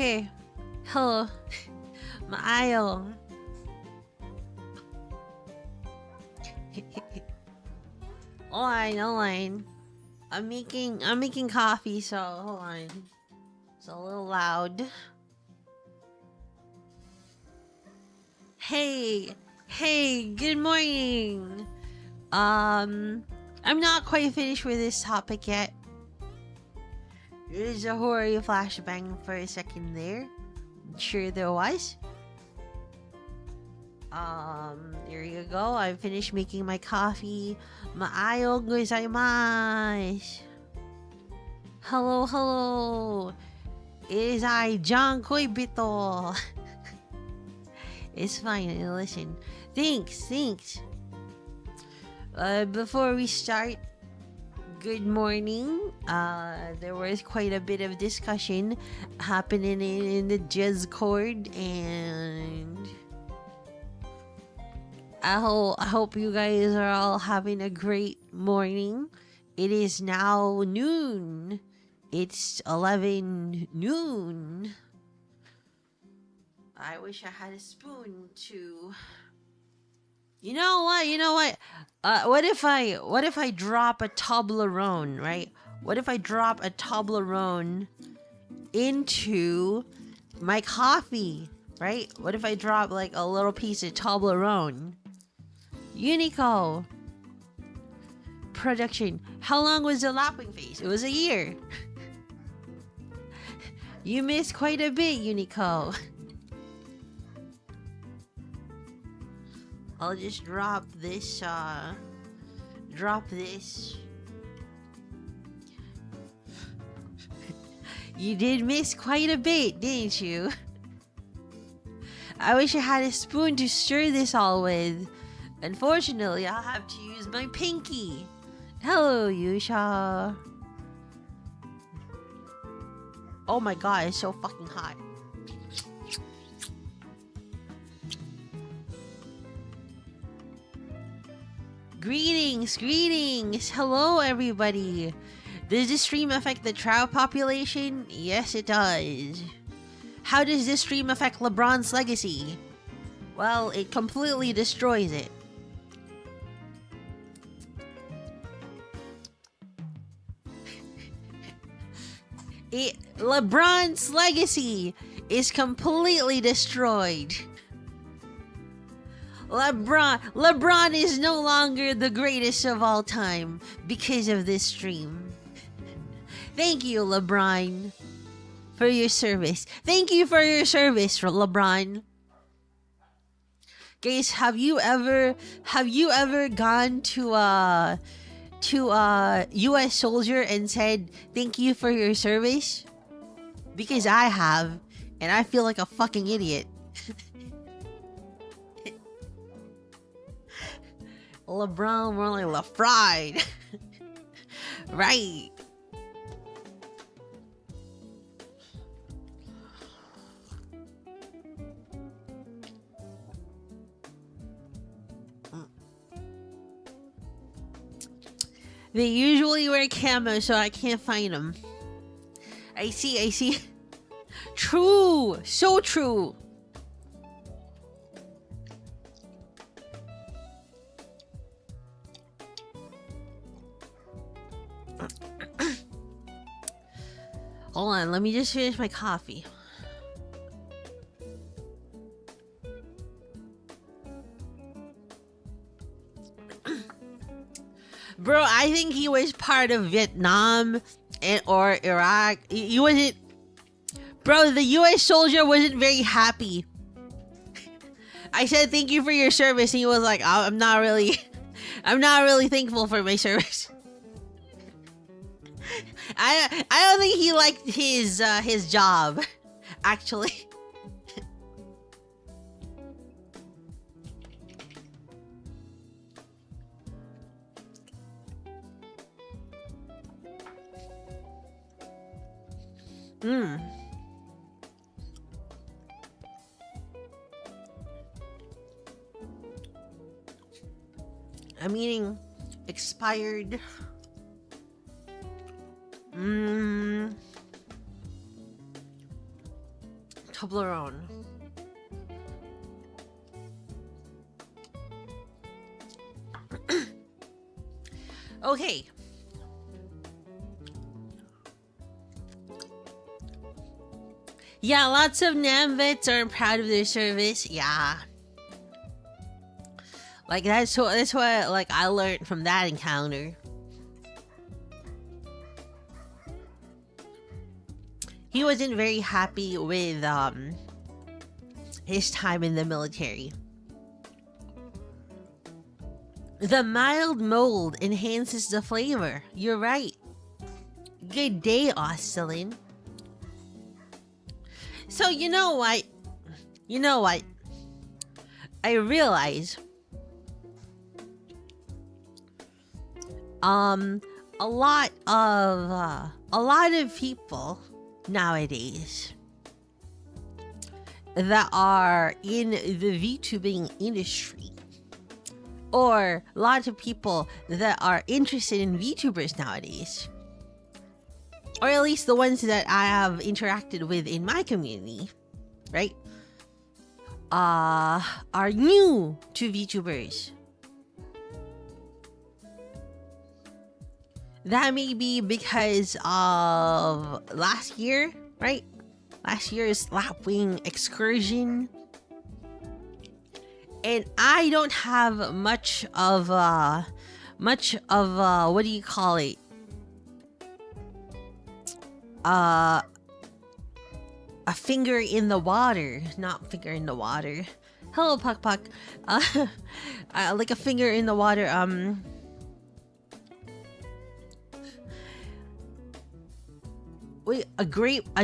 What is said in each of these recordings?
okay. Hello. Maayong. Hold on. I'm making coffee, so hold on. It's a little loud. Hey, good morning. I'm not quite finished with this topic yet. There's a Horori flashbang for a second there. Sure there was. There you go. I finished making my coffee. Maayong gozaimasu. Hello. It is I, Name Koibito. It's fine. Listen. Thanks. Before we start, good morning. There was quite a bit of discussion happening in the Discord, and I hope you guys are all having a great morning. It is now noon. It's 11 noon. I wish I had a spoon to... You know what? What if I drop a Toblerone, right? What if I drop a Toblerone into my coffee, right? What if I drop like a little piece of Toblerone? Unico production. How long was the lapping phase? It was a year. You missed quite a bit, Unico. I'll just drop this. You did miss quite a bit, didn't you? I wish I had a spoon to stir this all with. Unfortunately, I'll have to use my pinky. Hello, Yusha. Oh my god, it's so fucking hot. Greetings. Hello, everybody. Does this stream affect the trout population? Yes, it does. How does this stream affect LeBron's legacy? Well, it completely destroys it. LeBron's legacy is completely destroyed. LeBron is no longer the greatest of all time because of this stream. Thank you, LeBron, for your service. Thank you for your service, LeBron. Guys, have you ever gone to a US soldier and said thank you for your service? Because I have, and I feel like a fucking idiot. LeBron, more like LaFried. Right. They usually wear camo, so I can't find them. I see. True. So true. Hold on, let me just finish my coffee. Bro, I think he was part of Vietnam or Iraq. He wasn't... Bro, the US soldier wasn't very happy. I said thank you for your service, and he was like, I'm not really thankful for my service. I don't think he liked his job, actually. I'm eating expired. Toblerone. Okay. Yeah, lots of Namvets are proud of their service. Yeah. Like that's what like I learned from that encounter. He wasn't very happy with his time in the military. The mild mold enhances the flavor. You're right. Good day, Austin. So you know what? I realize a lot of people nowadays that are in the VTubing industry, or a lot of people that are interested in VTubers nowadays, or at least the ones that I have interacted with in my community, right? Are new to VTubers. That may be because of last year, right? Last year's Lapwing excursion. And I don't have much of what do you call it? A finger in the water, not finger in the water. Hello, Puck Puck. Like a finger in the water. Wait, a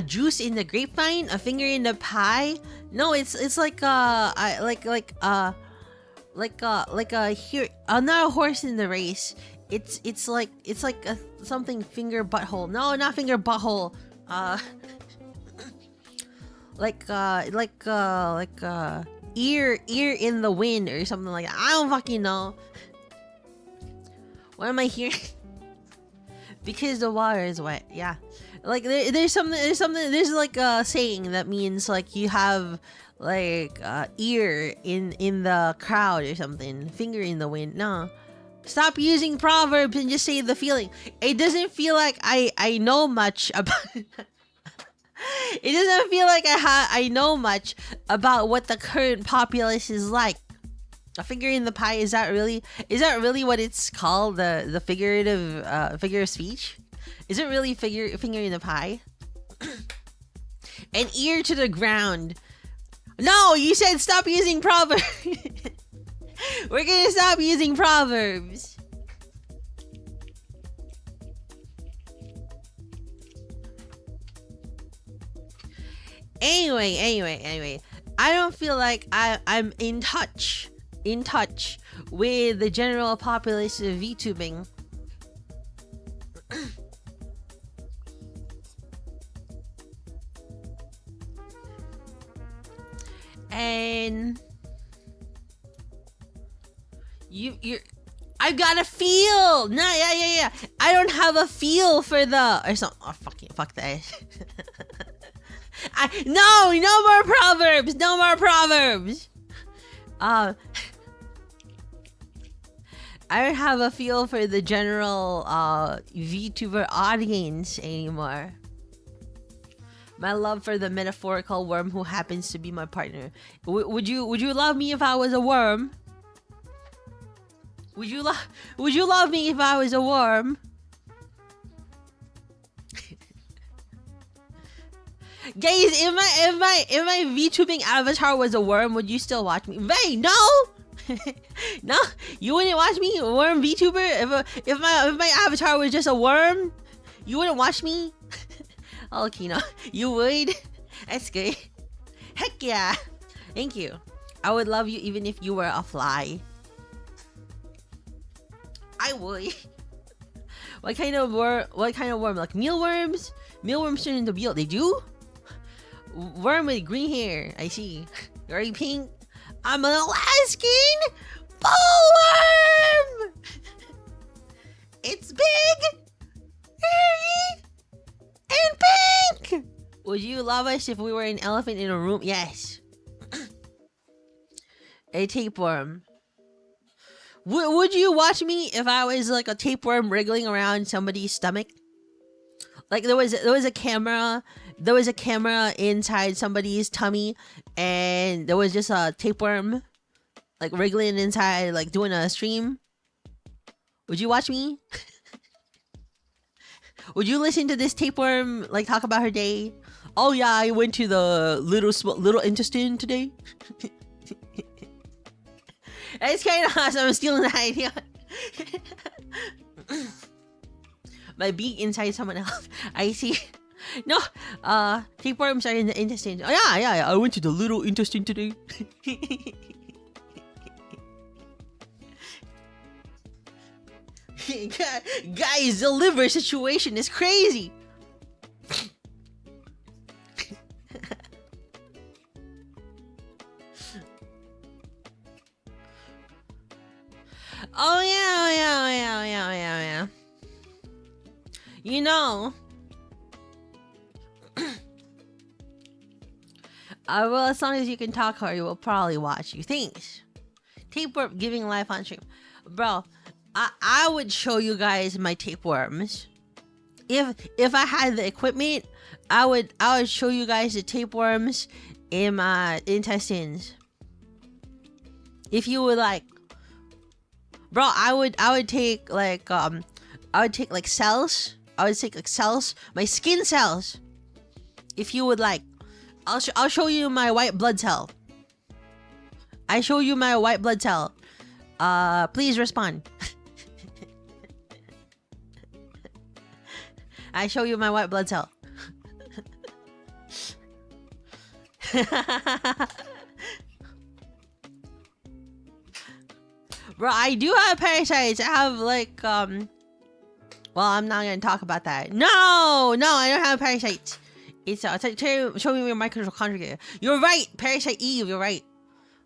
juice in the grapevine, a finger in the pie. No, it's like here, not a horse in the race. It's like a something finger butthole. No, not finger butthole. Ear in the wind or something like that. I don't fucking know. What am I hearing? Because the water is wet. Yeah, like there's like a saying that means like you have like ear in the crowd or something. Finger in the wind. No. Stop using proverbs and just say the feeling. It doesn't feel like I know much about it. It doesn't feel like I know much about what the current populace is like. A finger in the pie, is that really what it's called? The figurative figure of speech? Is it really finger in the pie? An ear to the ground. No, you said stop using proverbs. We're gonna stop using proverbs. Anyway. I don't feel like I'm in touch with the general population of VTubing. And I've got a feel. No, yeah. I don't have a feel for the or something. Oh, fuck that. No more proverbs. No more proverbs. I don't have a feel for the general VTuber audience anymore. My love for the metaphorical worm who happens to be my partner. Would you love me if I was a worm? Would you love me if I was a worm? Guys, if my VTubing avatar was a worm, would you still watch me? Wait, no. No, you wouldn't watch me, a worm VTuber. If my avatar was just a worm, you wouldn't watch me. Oh, Kino, you would. That's good. Heck yeah. Thank you. I would love you even if you were a fly. I would. What kind of worm? Like mealworms? Mealworms turn into meal. They do? Worm with green hair. I see. Very pink. I'm an Alaskan bullworm! It's big, hairy, and pink! Would you love us if we were an elephant in a room? Yes. A tapeworm. Would you watch me if I was like a tapeworm wriggling around somebody's stomach? Like there was a camera inside somebody's tummy, and there was just a tapeworm like wriggling inside, like doing a stream. Would you watch me? Would you listen to this tapeworm like talk about her day? Oh yeah, I went to the little intestine today. It's kind of awesome. I'm stealing that idea. My beak inside someone else. I see. No, tapeworms are in the intestine. Oh yeah. I went to the little intestine today. Guys, the liver situation is crazy. Oh yeah. You know, well, as long as you can talk, Horori will probably watch you. Thanks. Tapeworm giving life on stream, bro. I would show you guys my tapeworms. If I had the equipment, I would show you guys the tapeworms in my intestines. If you would like, bro, I would take like cells. I would take like cells, my skin cells. If you would like, I'll show you my white blood cell. I show you my white blood cell. Please respond. I show you my white blood cell. Bro, I do have parasites. I have like well, I'm not gonna talk about that. No, I don't have parasites. It's show me your mitochondria. You're right, Parasite Eve. You're right.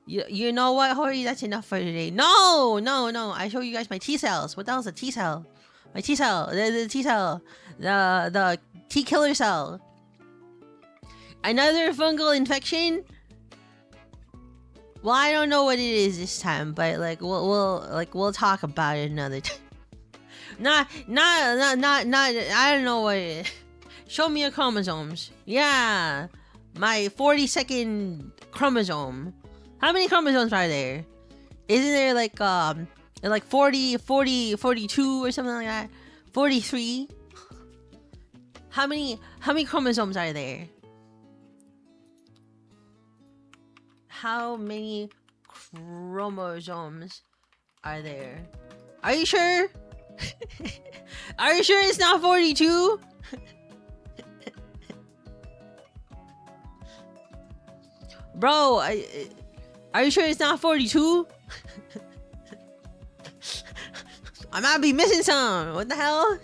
You know what, Horori? That's enough for today. No. I show you guys my T cells. What the hell's a T cell? My T cell. The T cell. The T killer cell. Another fungal infection. Well, I don't know what it is this time, but like we'll talk about it another time. Not. I don't know what it is. Show me your chromosomes. Yeah, my 42nd chromosome. How many chromosomes are there? Isn't there like 40, 42 or something like that? 43. How many chromosomes are there? How many chromosomes are there? Are you sure? Are you sure it's not 42? Bro, are you sure it's not 42? I might be missing some. What the hell?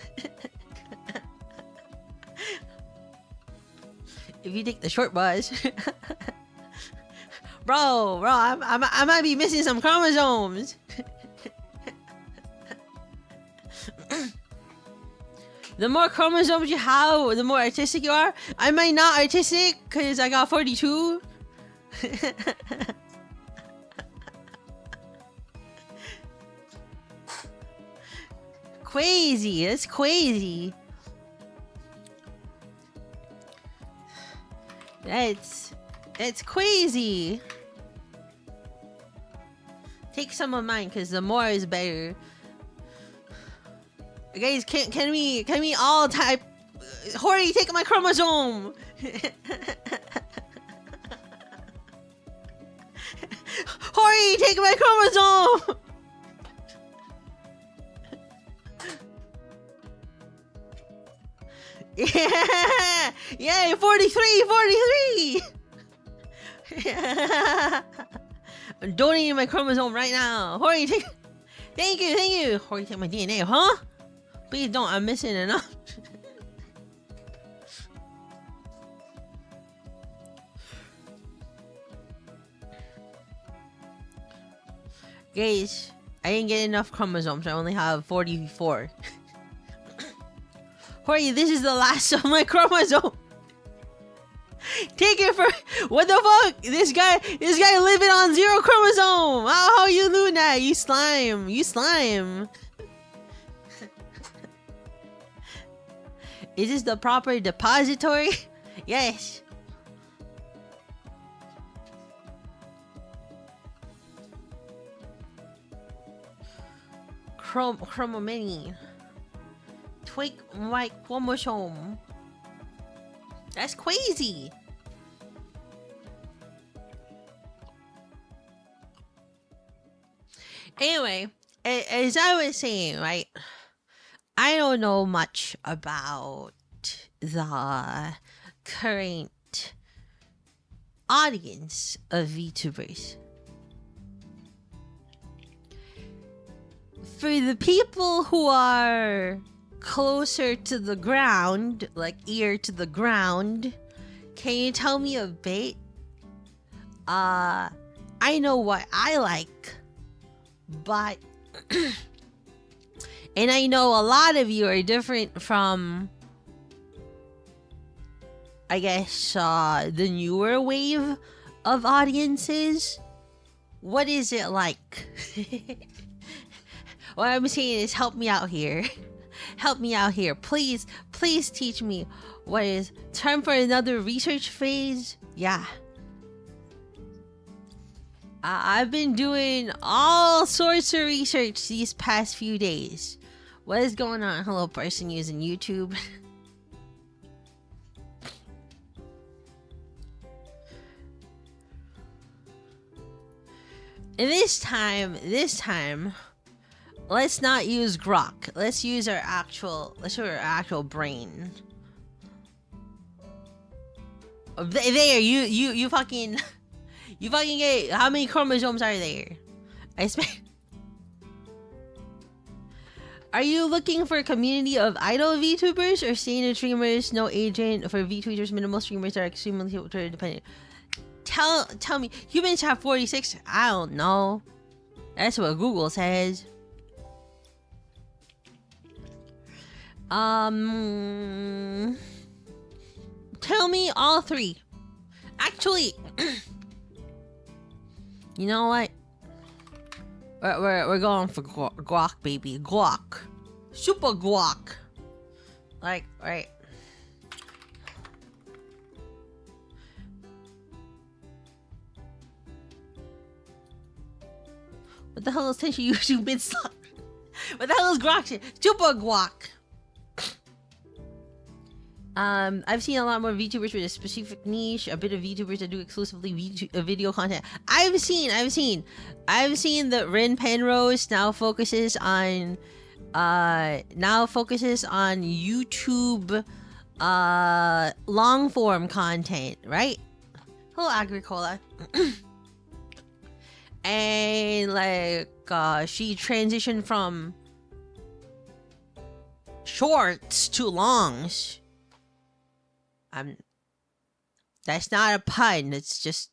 If you take the short bus. Bro, I might be missing some chromosomes. The more chromosomes you have, the more artistic you are. I might not artistic because I got 42. Crazy. That's crazy. That's crazy. Take some of mine because the more is better. Guys, can we all type Horori, take my chromosome. Horori, take my chromosome. Yeah, yay, 43. I'm donating my chromosome right now. Horori, take. Thank you. Horori, take my DNA, huh? Please don't. I'm missing enough. Guys, I didn't get enough chromosomes. I only have 44. Horori, this is the last of my chromosome. Take it for what the fuck? This guy living on 0 chromosome. How you doing that? You slime. Is this the proper depository? Yes. Chromomany. Twig white chromosome. That's crazy. Anyway, as I was saying, right? I don't know much about the current audience of VTubers. For the people who are closer to the ground, like ear to the ground, can you tell me a bit? I know what I like, but and I know a lot of you are different from, I guess, the newer wave of audiences. What is it like? What I'm saying is, help me out here. Help me out here. Please teach me what is time for another research phase. Yeah. I've been doing all sorts of research these past few days. What is going on? Hello, person using YouTube. And this time, let's not use Grok. Let's use our actual brain. There, you fucking get, how many chromosomes are there? I expect. Are you looking for a community of idol VTubers or standard streamers, no agent for VTubers, minimal streamers that are extremely dependent? Tell me, humans have 46. I don't know. That's what Google says. Tell me all three. Actually, you know what? We're going for guac, baby. Guac. Super guac. Like, right. What the hell is tension YouTube been stuck? What the hell is guac shit? Super guac. I've seen a lot more VTubers with a specific niche, a bit of VTubers that do exclusively video content. I've seen that Rin Penrose now focuses on YouTube long form content, right? Hello, Agricola. And like she transitioned from shorts to longs. That's not a pun. It's just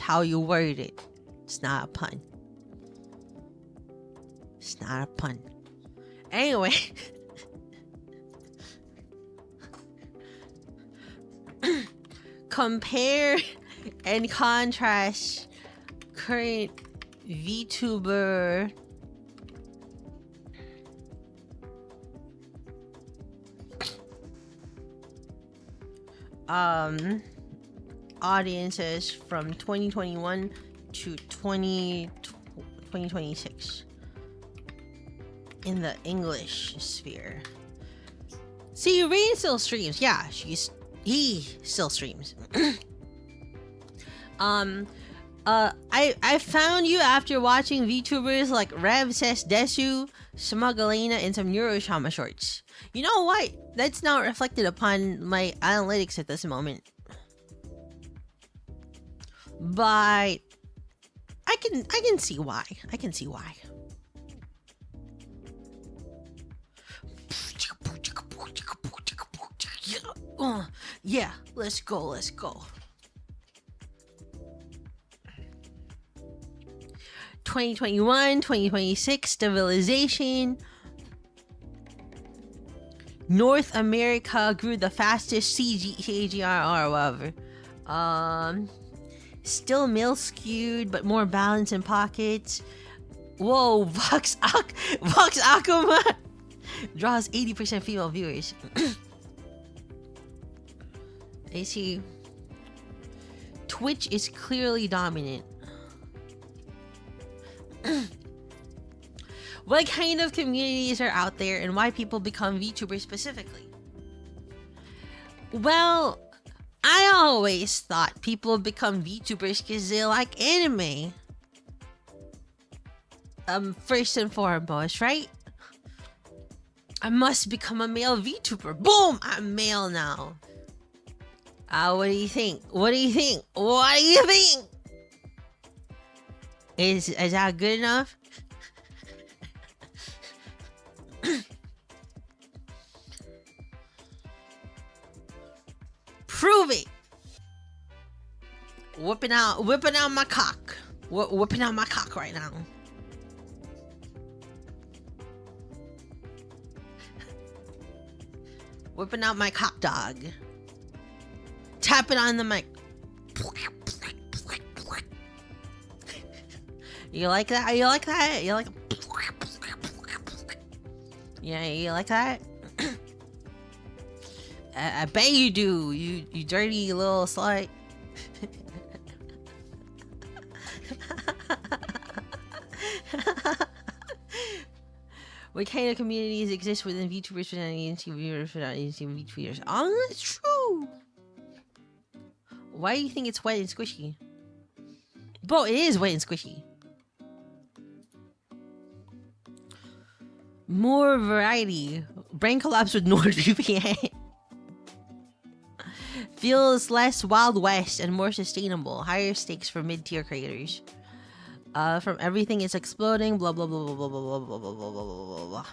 how you word it. It's not a pun. It's not a pun. Anyway. Compare and contrast current VTuber audiences from 2021 to 2026 in the English sphere. See, Rain still streams. Yeah, he still streams. I found you after watching VTubers like Rev Says Desu, Smugalina, and some Neuroshama shorts. You know what? That's not reflected upon my analytics at this moment. But I can see why. I can see why. Yeah, let's go. 2021, 2026 stabilization. North America grew the fastest CAGR or whatever. Um, Still male skewed, but more balanced in pockets. Whoa, Vox Akuma draws 80% female viewers. I see. Twitch is clearly dominant. What kind of communities are out there and why people become VTubers specifically? Well, I always thought people become VTubers because they like anime. First and foremost, right? I must become a male VTuber. Boom! I'm male now. What do you think? What do you think? What do you think? Is that good enough? Prove it. Whipping out my cock. Whipping out my cock right now. Whipping out my cock dog. Tapping on the mic. You like that? You like that? You like? Yeah, you like that? I bet you do. You dirty little slut. What kind of communities exist within VTubers without agency viewers without agency VTubers? Oh, that's true. Why do you think it's wet and squishy? Bro, it is wet and squishy. More variety. Brain collapse with NordVPN. Feels less Wild West and more sustainable. Higher stakes for mid-tier creators. From everything is exploding. Blah blah blah blah blah blah blah blah blah blah blah blah.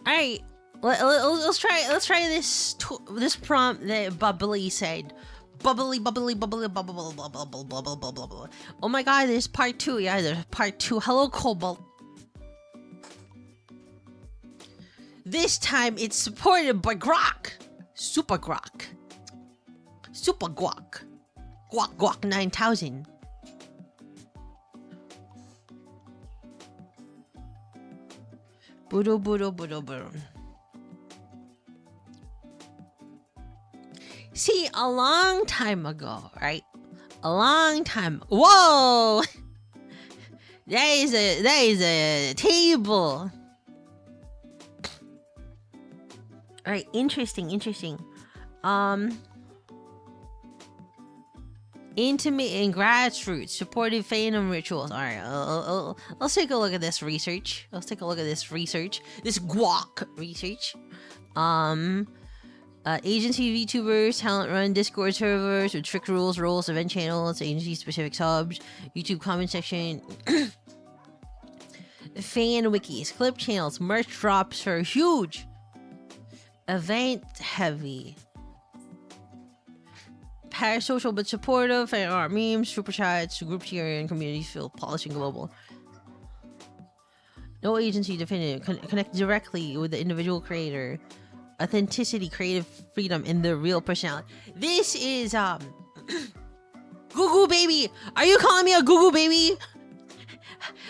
All right, let's try this prompt that Bubbly said. Bubbly. Oh my god, there's part 2. Yeah, there's part 2. Hello, Cobalt. This time it's supported by Grok. Super Grok. Super Guac. Guac 9000. Budo. See, a long time ago, right? A long time. Whoa! That is a table. Alright, interesting. Intimate and grassroots supportive fandom rituals. Alright, let's take a look at this research. This guac research. Agency VTubers, talent-run Discord servers with strict rules, roles, event channels, agency-specific subs, YouTube comment section, fan wikis, clip channels, merch drops are huge. Event heavy. Parasocial but supportive, fan art, memes, super chats, group cheering, and communities feel polished and global. No agency definitive. Connect directly with the individual creator. Authenticity, creative freedom, and the real personality. This is Goo baby. Are you calling me a Goo baby?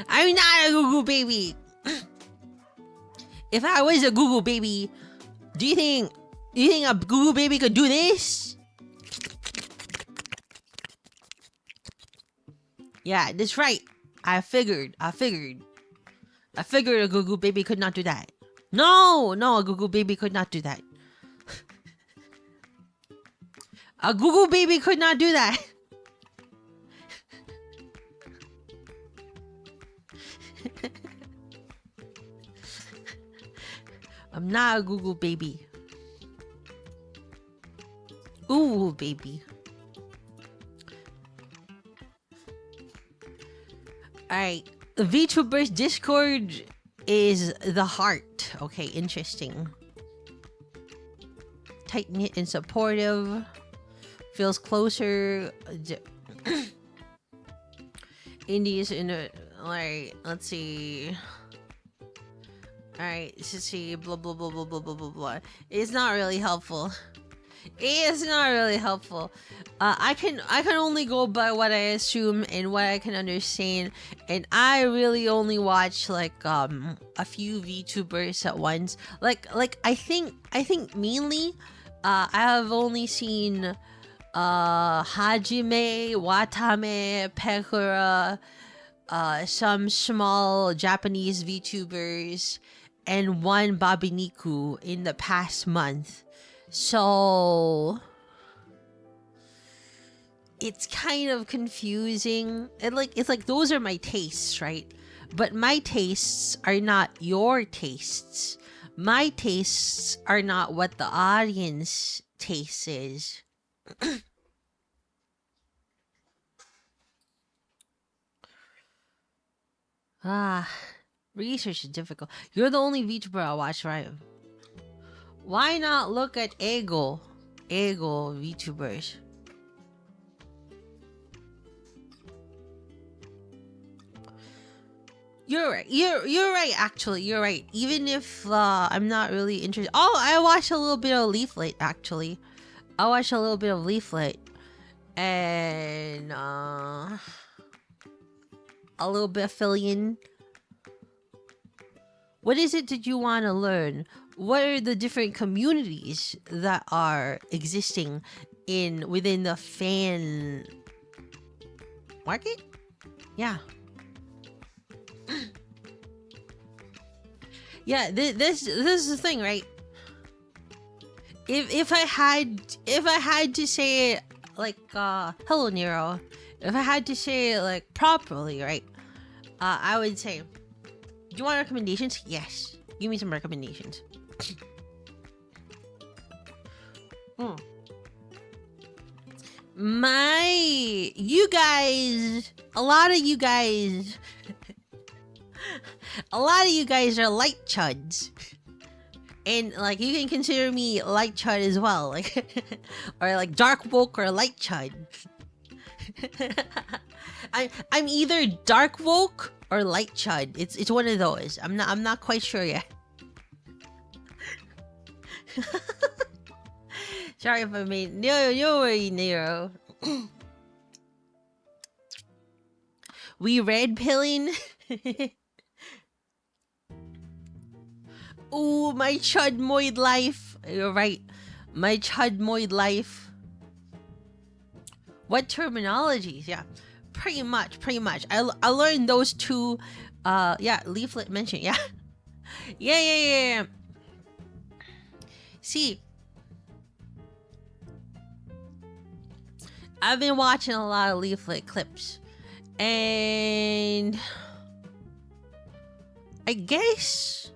I'm not a Goo baby. If I was a Goo baby, do you think a Goo baby could do this? Yeah, that's right. I figured a Goo baby could not do that. No, a Goo baby could not do that. A Goo baby could not do that. I'm not a Goo baby. Ooh, baby. Alright, the VTubers Discord is the heart. Okay, interesting. Tight-knit and supportive. Feels closer. Indies in a... Alright, let's see. Alright, let's see, blah blah blah blah blah blah blah blah. It's not really helpful. It's not really helpful. I can only go by what I assume and what I can understand, and I really only watch like a few VTubers at once. Like I think mainly I have only seen Hajime, Watame, Pekura, some small Japanese VTubers, and one Babiniku in the past month. So it's kind of confusing. It's like those are my tastes, right? But my tastes are not your tastes. My tastes are not what the audience taste is. Research is difficult. You're the only VTuber I watch, right? Why not look at Ego VTubers? You're right. You're right. Actually, you're right. Even if I'm not really interested. Oh, I watched a little bit of Leaflet. Actually, I watched a little bit of Leaflet, and a little bit of Fillion. What is it that you want to learn? What are the different communities that are existing within the fan market? Yeah. Yeah, this is the thing, right? If I had to say it like hello Nero, if I had to say it like properly, right? I would say, do you want recommendations? Yes. Give me some recommendations. You guys, a lot of you guys are light chuds. And like you can consider me light chud as well. Like or like dark woke or light chud. I'm either dark woke or light chud. It's one of those. I'm not quite sure yet. Sorry if I made no worry, Nero. We red pilling. Ooh, my chud moid life. You're right. My chud moid life. What terminologies? Yeah. Pretty much. I learned those two. Yeah, Leaflet mentioned. Yeah. Yeah. See, I've been watching a lot of Leaflet clips, and I guess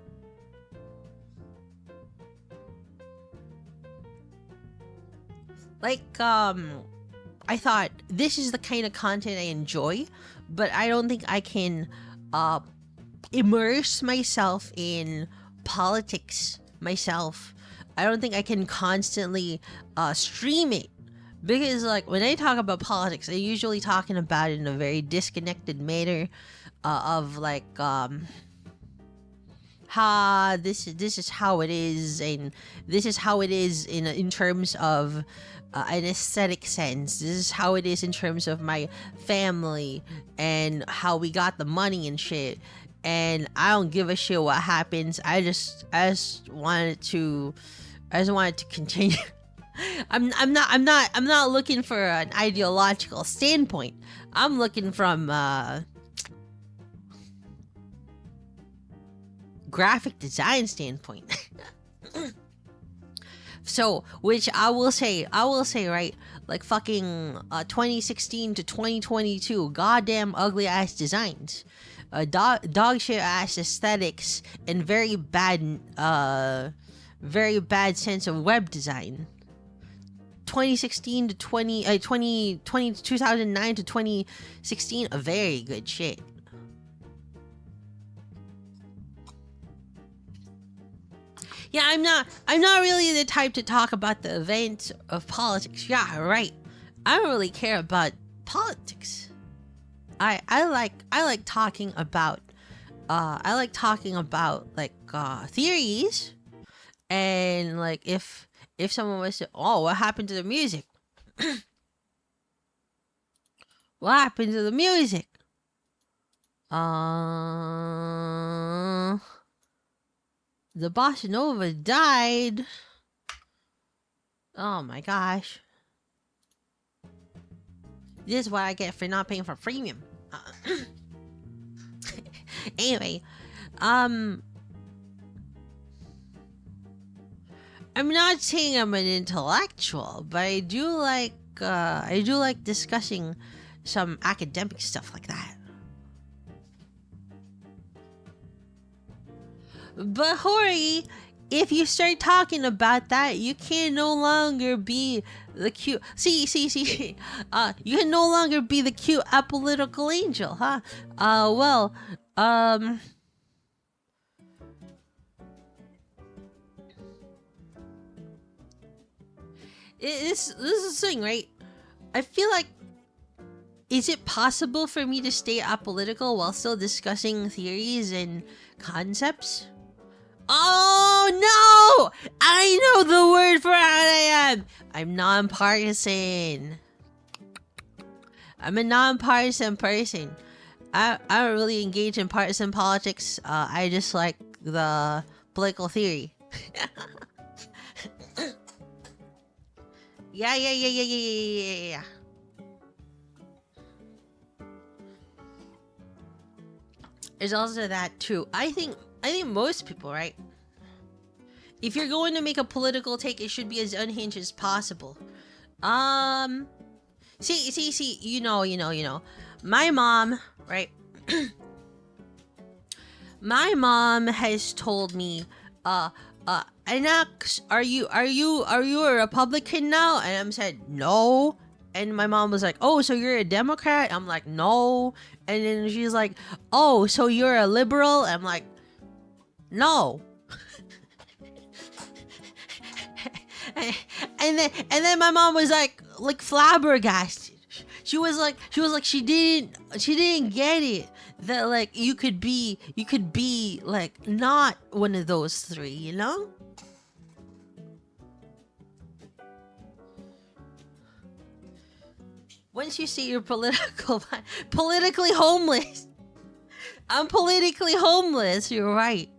like I thought this is the kind of content I enjoy, but I don't think I can immerse myself in politics myself. I don't think I can constantly stream it, because like when I talk about politics, I'm usually talking about it in a very disconnected manner of like this is how it is, and this is how it is in terms of an aesthetic sense. This is how it is in terms of my family and how we got the money and shit. And I don't give a shit what happens. I just wanted to continue. I'm not looking for an ideological standpoint. I'm looking from graphic design standpoint. So, which I will say, right, like fucking 2016 to 2022, goddamn ugly ass designs, dog shit ass aesthetics, and very bad sense of web design. 2016 to 2009 to 2016, a very good shit. Yeah, I'm not really the type to talk about the events of politics. Yeah, right. I don't really care about politics. I like talking about like theories, and like if someone was to, oh, what happened to the music? What happened to the music? The bossa nova died. Oh my gosh. This is what I get for not paying for premium. Anyway, I'm not saying I'm an intellectual, but I do like discussing some academic stuff like that. But Hori, if you start talking about that, you can no longer be the cute. See. You can no longer be the cute apolitical angel, huh? This is the thing, right? I feel like, is it possible for me to stay apolitical while still discussing theories and concepts? Oh no! I know the word for what I am. I'm nonpartisan. I'm a nonpartisan person. I don't really engage in partisan politics. I just like the political theory. Yeah. There's also that too. I think most people, right? If you're going to make a political take, it should be as unhinged as possible. See, you know. My mom, right? My mom has told me, Anak, are you a Republican now? And I said, no. And my mom was like, oh, so you're a Democrat? I'm like, no. And then she's like, oh, so you're a liberal? I'm like, no. and then my mom was like flabbergasted. She was like she didn't get it that like you could be like not one of those three, you know? Once you see you're politically homeless. I'm politically homeless, you're right.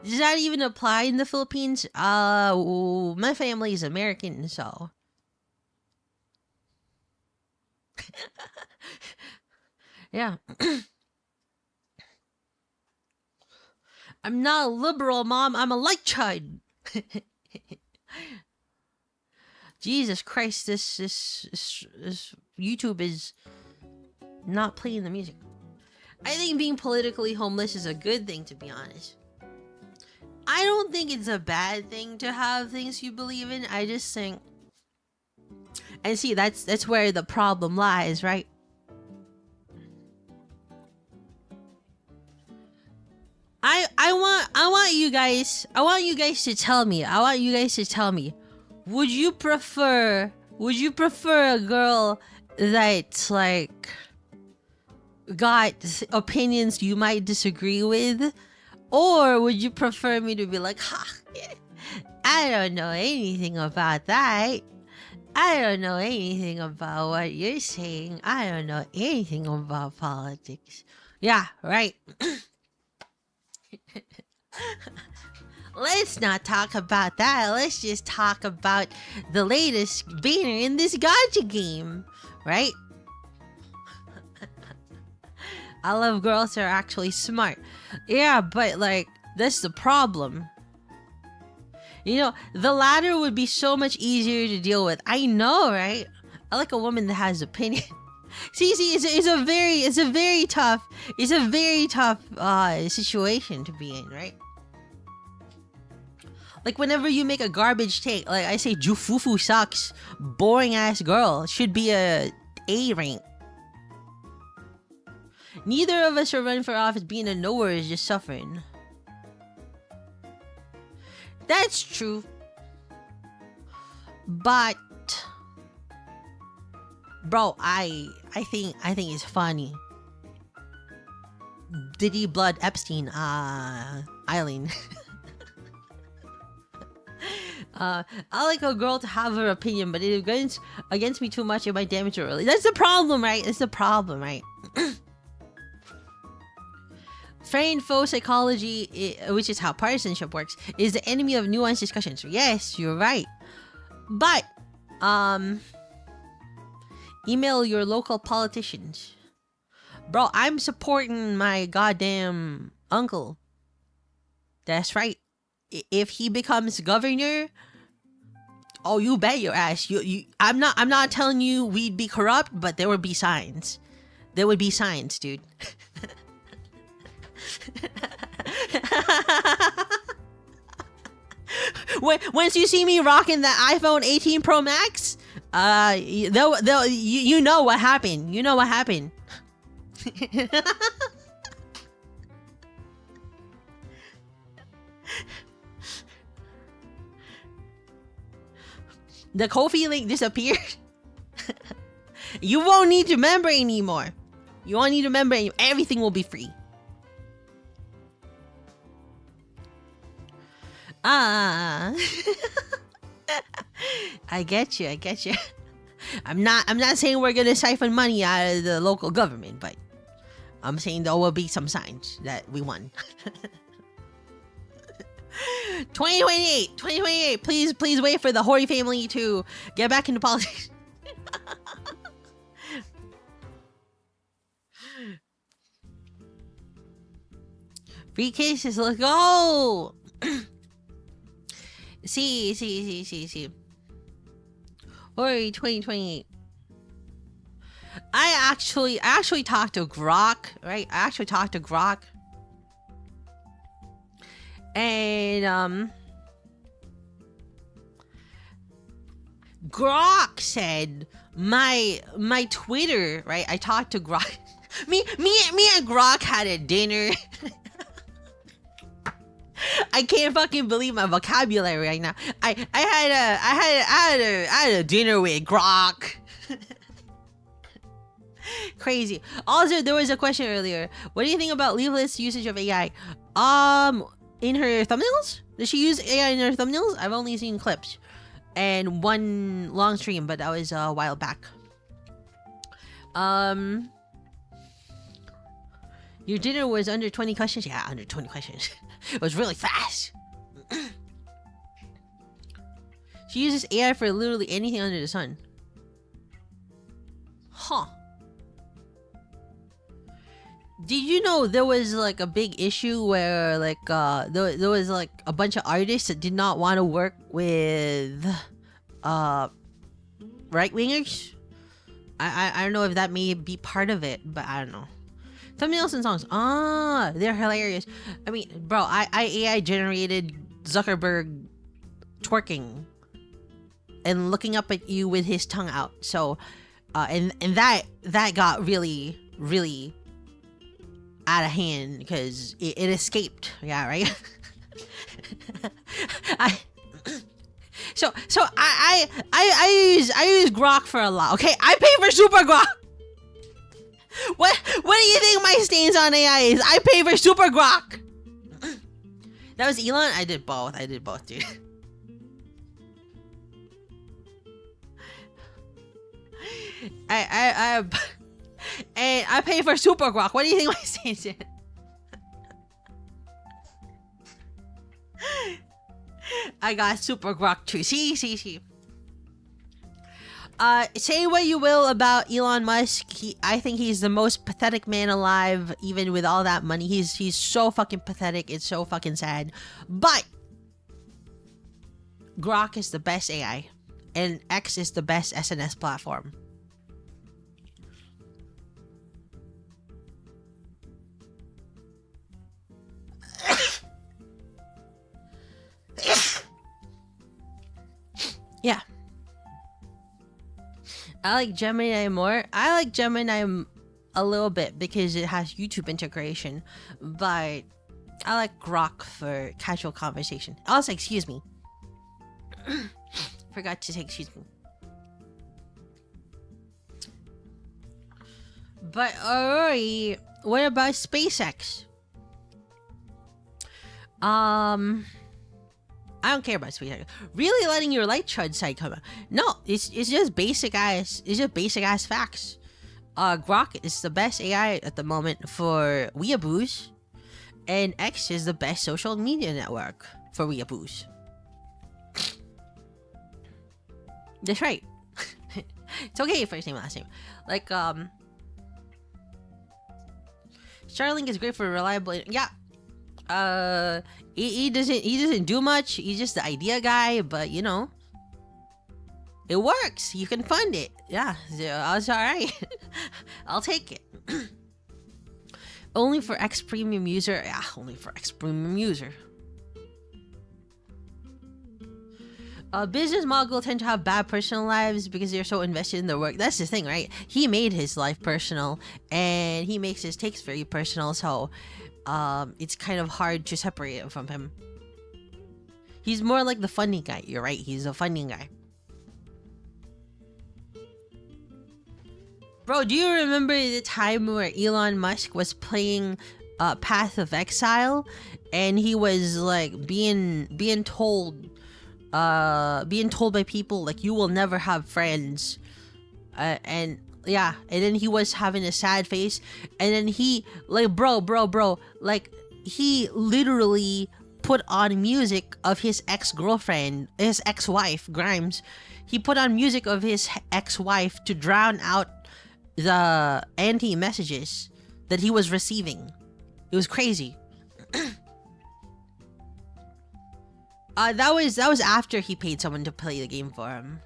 Does that even apply in the Philippines? My family is American, so. Yeah. I'm not a liberal, Mom. I'm a light child. Jesus Christ, this YouTube is not playing the music. I think being politically homeless is a good thing, to be honest. I don't think it's a bad thing to have things you believe in. I just think, and see, that's where the problem lies, right? I want you guys to tell me. Would you prefer a girl that's like got opinions you might disagree with, or would you prefer me to be like, ha, I don't know anything about that. I don't know anything about what you're saying. I don't know anything about politics. Yeah, right. Let's not talk about that. Let's just talk about the latest banner in this gacha game, right? I love girls that are actually smart. Yeah, but like, that's the problem. You know, the latter would be so much easier to deal with. I know, right? I like a woman that has opinion. See, it's a very tough situation to be in, right? Like whenever you make a garbage take, like I say, Jufufu sucks. Boring ass girl should be a A rank. Neither of us are running for office. Being a nowhere is just suffering. That's true. But bro, I think it's funny. Diddy Blood Epstein, Eileen. I like a girl to have her opinion, but it goes against me too much, it might damage her really. That's the problem, right? That's the problem, right? Friend foe psychology, which is how partisanship works, is the enemy of nuanced discussions. Yes, you're right. But, email your local politicians. Bro, I'm supporting my goddamn uncle. That's right. If he becomes governor, oh, you bet your ass. I'm not telling you we'd be corrupt, but there would be signs. There would be signs, dude. Once you see me rocking the iPhone 18 Pro Max, you know what happened. You know what happened. The Ko-fi link disappeared. You won't need to member anymore. You won't need to member anymore. Everything will be free. I get you. I'm not saying we're gonna siphon money out of the local government, but I'm saying there will be some signs that we won. 2028. Please wait for the Horori family to get back into politics. Free cases, let's go. See. Horori 2028. I actually talked to Grok, right? And Grok said my Twitter, right? I talked to Grok. me and Grok had a dinner. I can't fucking believe my vocabulary right now. I had a dinner with Grok. Crazy. Also, there was a question earlier. What do you think about Leaflet's usage of AI? In her thumbnails? Does she use AI in her thumbnails? I've only seen clips and one long stream, but that was a while back. Your dinner was under 20 questions? Yeah, under 20 questions. It was really fast. She uses AI for literally anything under the sun. Huh. Did you know there was like a big issue where like there was like a bunch of artists that did not want to work with right-wingers? I don't know if that may be part of it, but I don't know. Thumbnails and songs. They're hilarious. I mean, bro, I AI generated Zuckerberg twerking and looking up at you with his tongue out. So and that got really out of hand because it escaped. Yeah, right. I use Grok for a lot. Okay, I pay for Super Grok. What do you think my stains on AI is? I pay for Super Grok. That was Elon. I did both, dude. And I pay for Super Grok. What do you think my stains is? I got Super Grok too. See. Say what you will about Elon Musk. I think he's the most pathetic man alive, even with all that money. He's so fucking pathetic. It's so fucking sad. But Grok is the best AI, and X is the best SNS platform. Yeah. I like Gemini more. I like Gemini a little bit because it has YouTube integration, but I like Grok for casual conversation. Also, excuse me. Forgot to say excuse me. But Horori, What about SpaceX? I don't care about SpaceX. Really letting your light chud side come out? No, it's just basic ass. It's just basic ass facts. Grok is the best AI at the moment for weeaboos, and X is the best social media network for weeaboos. That's right. It's okay, first name, last name. Like, Starlink is great for reliable. Yeah. He doesn't do much. He's just the idea guy, but you know, it works. You can fund it. Yeah, it's all right. I'll take it. Only for X premium user. Yeah, only for X premium user. Business moguls tend to have bad personal lives because they're so invested in their work. That's the thing, right? He made his life personal, and he makes his takes very personal, so it's kind of hard to separate it from him. He's more like the funding guy. You're right, he's a funding guy. Bro, do you remember the time where Elon Musk was playing Path of Exile, and he was like being told by people like, you will never have friends, and yeah, and then he was having a sad face, and then he like bro, like he literally put on music of his ex-girlfriend, his ex-wife Grimes. He put on music of his ex-wife to drown out the anti-messages that he was receiving. It was crazy. That was after he paid someone to play the game for him.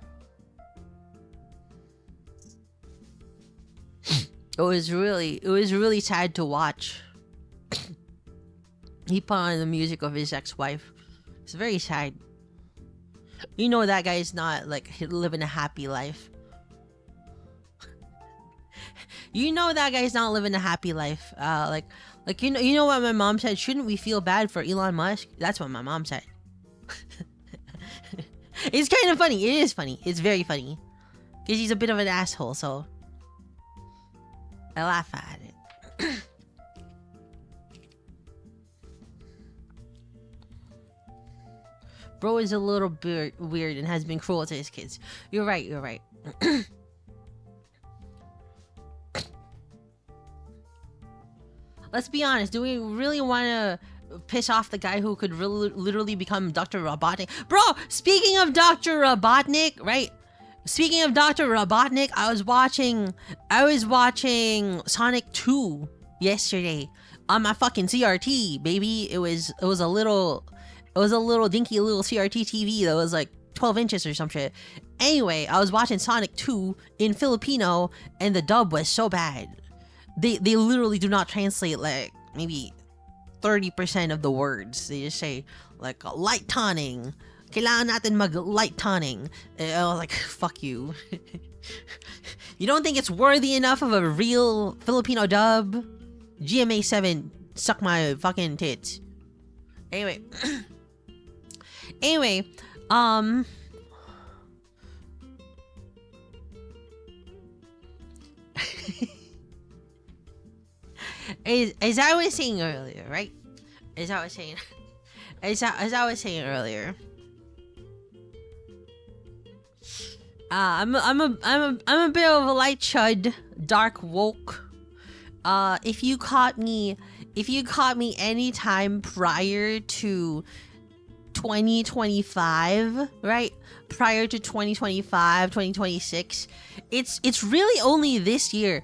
It was really sad to watch. He put on the music of his ex-wife. It's very sad. You know that guy is not like living a happy life. You know that guy's not living a happy life. Like you know what my mom said? Shouldn't we feel bad for Elon Musk? That's what my mom said. It's kind of funny. It is funny. It's very funny. Because he's a bit of an asshole, so I laugh at it. Bro is a little bit weird and has been cruel to his kids. You're right. Let's be honest. Do we really want to piss off the guy who could literally become Dr. Robotnik? Bro, speaking of Dr. Robotnik, right? Speaking of Dr. Robotnik, I was watching Sonic 2 yesterday on my fucking CRT, baby. It was a little dinky little CRT TV that was like 12 inches or some shit. Anyway, I was watching Sonic 2 in Filipino, and the dub was so bad. They literally do not translate like maybe 30% of the words. They just say like light toning. Kailangan natin mag light toning. I was like, fuck you. You don't think it's worthy enough of a real Filipino dub? GMA 7, suck my fucking tits. Anyway. As I was saying earlier, right? As I was saying earlier, I'm a bit of a light chud, dark woke. If you caught me anytime prior to 2025, right? Prior to 2025, 2026, it's really only this year.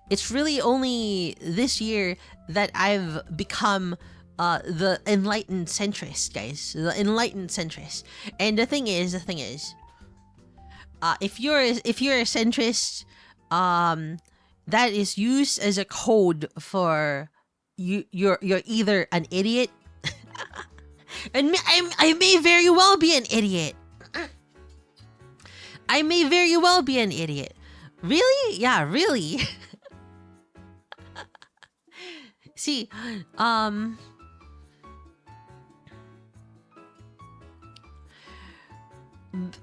It's really only this year that I've become the enlightened centrist, guys. The enlightened centrist. And the thing is, if you're a centrist, that is used as a code for you're either an idiot, and I may very well be an idiot. I may very well be an idiot. Really? Yeah, really. See,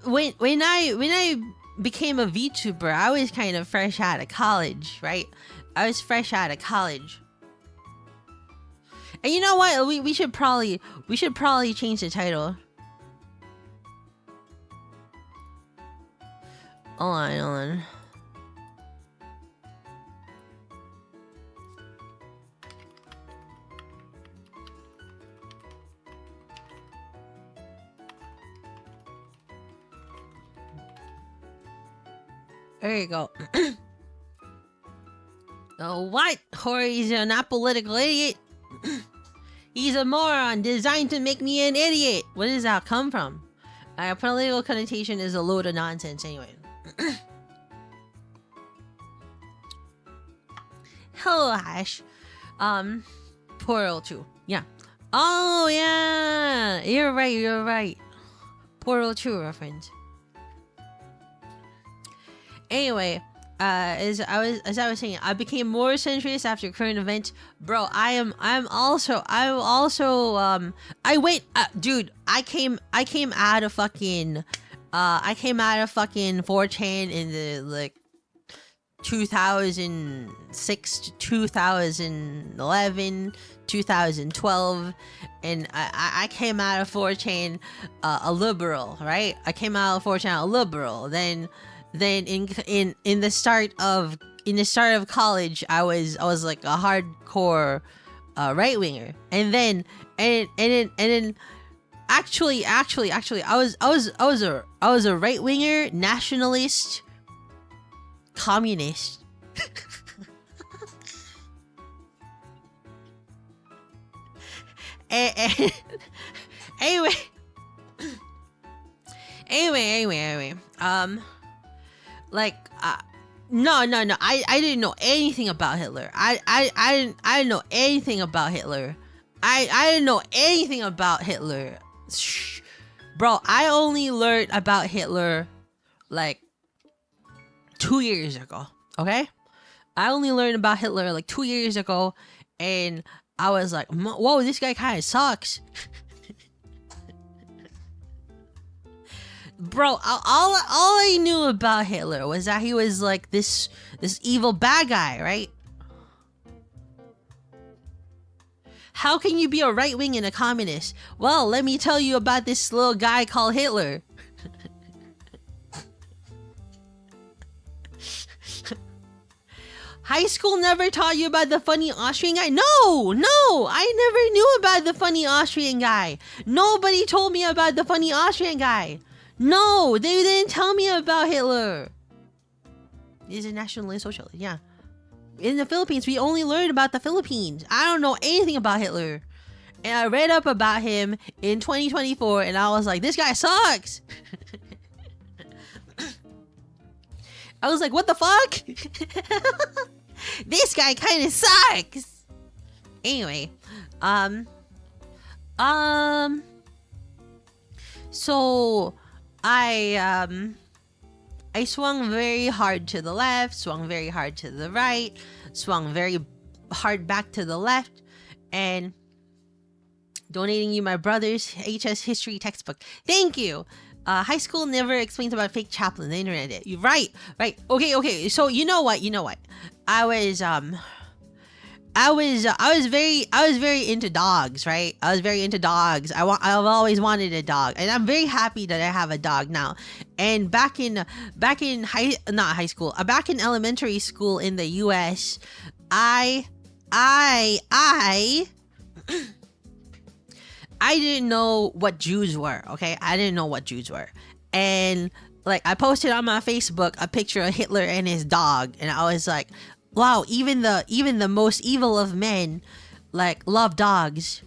when I became a VTuber, I was kind of fresh out of college, right? I was fresh out of college. And you know what? We should probably change the title. Hold on. There you go. What? Horori's an apolitical idiot. He's a moron designed to make me an idiot. Where does that come from? Political connotation is a load of nonsense anyway. Hello, Ash. Portal 2. Yeah. Oh, yeah. You're right. Portal 2 reference. Anyway, as I was saying, I became more centrist after current events. Bro, I came out of fucking 4chan in the like 2006 to 2011, 2012, and I came out of 4chan a liberal, right? I came out of 4chan a liberal. Then in the start of college, I was like a hardcore right winger, and then actually I was a right winger, nationalist, communist. and anyway. No, I didn't know anything about Hitler. I didn't know anything about Hitler. I didn't know anything about Hitler. Shh. Bro, I only learned about Hitler like 2 years ago, okay? I only learned about Hitler like 2 years ago, and I was like, whoa, this guy kind of sucks. Bro, all I knew about Hitler was that he was like this evil bad guy, right? How can you be a right wing and a communist? Well, let me tell you about this little guy called Hitler. High school never taught you about the funny Austrian guy? No, I never knew about the funny Austrian guy. Nobody told me about the funny Austrian guy. No, they didn't tell me about Hitler. He's a nationalist socialist, yeah. In the Philippines, we only learned about the Philippines. I don't know anything about Hitler. And I read up about him in 2024, and I was like, this guy sucks. I was like, what the fuck? This guy kind of sucks. Anyway, so I swung very hard to the left, swung very hard to the right, swung very hard back to the left, and donating you my brother's HS history textbook. Thank you. High school never explains about fake chaplain. The internet did. You're right. Okay. So you know what? I was very into dogs, right? I was very into dogs. I've always wanted a dog, and I'm very happy that I have a dog now. And back in elementary school in the US, I didn't know what Jews were, okay? I didn't know what Jews were. And like I posted on my Facebook a picture of Hitler and his dog, and I was like, wow, even the most evil of men like love dogs.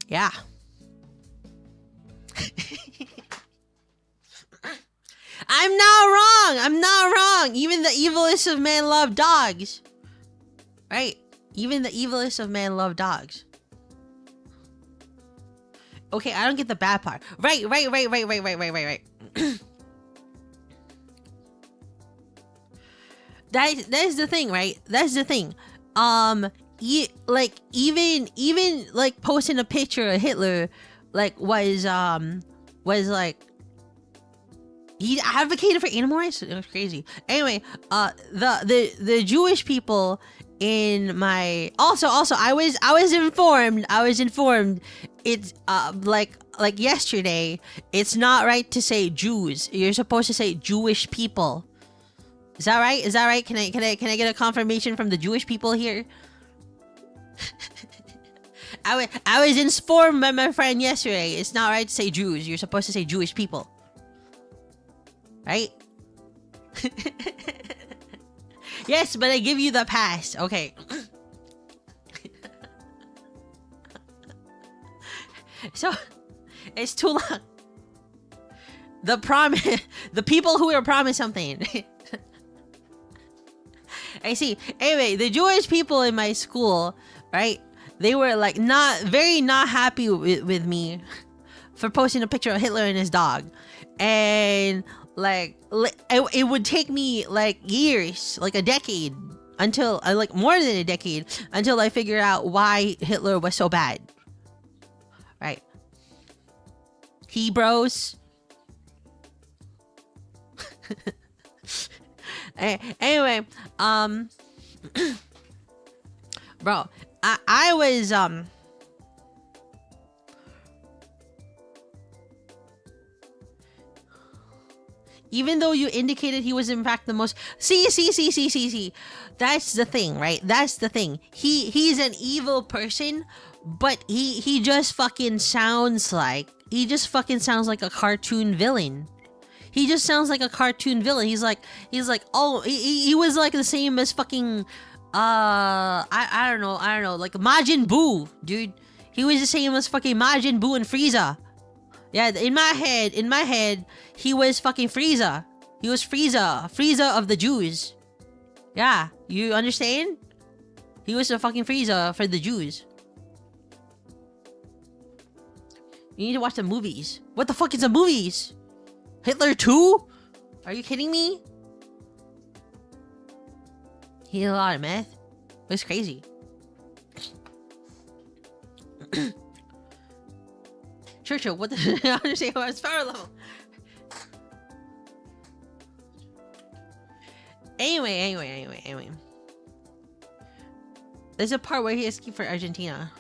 Yeah. I'm not wrong. Even the evilest of men love dogs. Right? Even the evilest of men love dogs. Okay, I don't get the bad part. Right. That is the thing, right? That's the thing. even like posting a picture of Hitler, like was like he advocated for animal rights. It was crazy. Anyway, the Jewish people in my also I was informed it's like yesterday, it's not right to say Jews. You're supposed to say Jewish people. Is that right? Is that right? Can I get a confirmation from the Jewish people here? I was informed by my friend yesterday. It's not right to say Jews. You're supposed to say Jewish people. Right? Yes, but I give you the pass. Okay. So, it's too long. The people who were promised something. I see. Anyway, the Jewish people in my school, right? They were like not happy with me for posting a picture of Hitler and his dog. And like it would take me like years, like a decade, until like more than a decade, until I figure out why Hitler was so bad. Right? Hebrews. Anyway, bro, I was even though you indicated he was in fact the most see, that's the thing, right? That's the thing. He's an evil person, but he just fucking sounds like a cartoon villain. He just sounds like a cartoon villain. He's like oh, he was like the same as fucking I don't know, like Majin Buu, dude. He was the same as fucking Majin Buu and Frieza. Yeah, in my head, he was fucking Frieza. He was Frieza of the Jews. Yeah, you understand? He was the fucking Frieza for the Jews. You need to watch the movies. What the fuck is the movies? Hitler 2? Are you kidding me? He ate a lot of meth. It was crazy. Churchill, what the... I understand what his power level. Anyway. There's a part where he escaped for Argentina.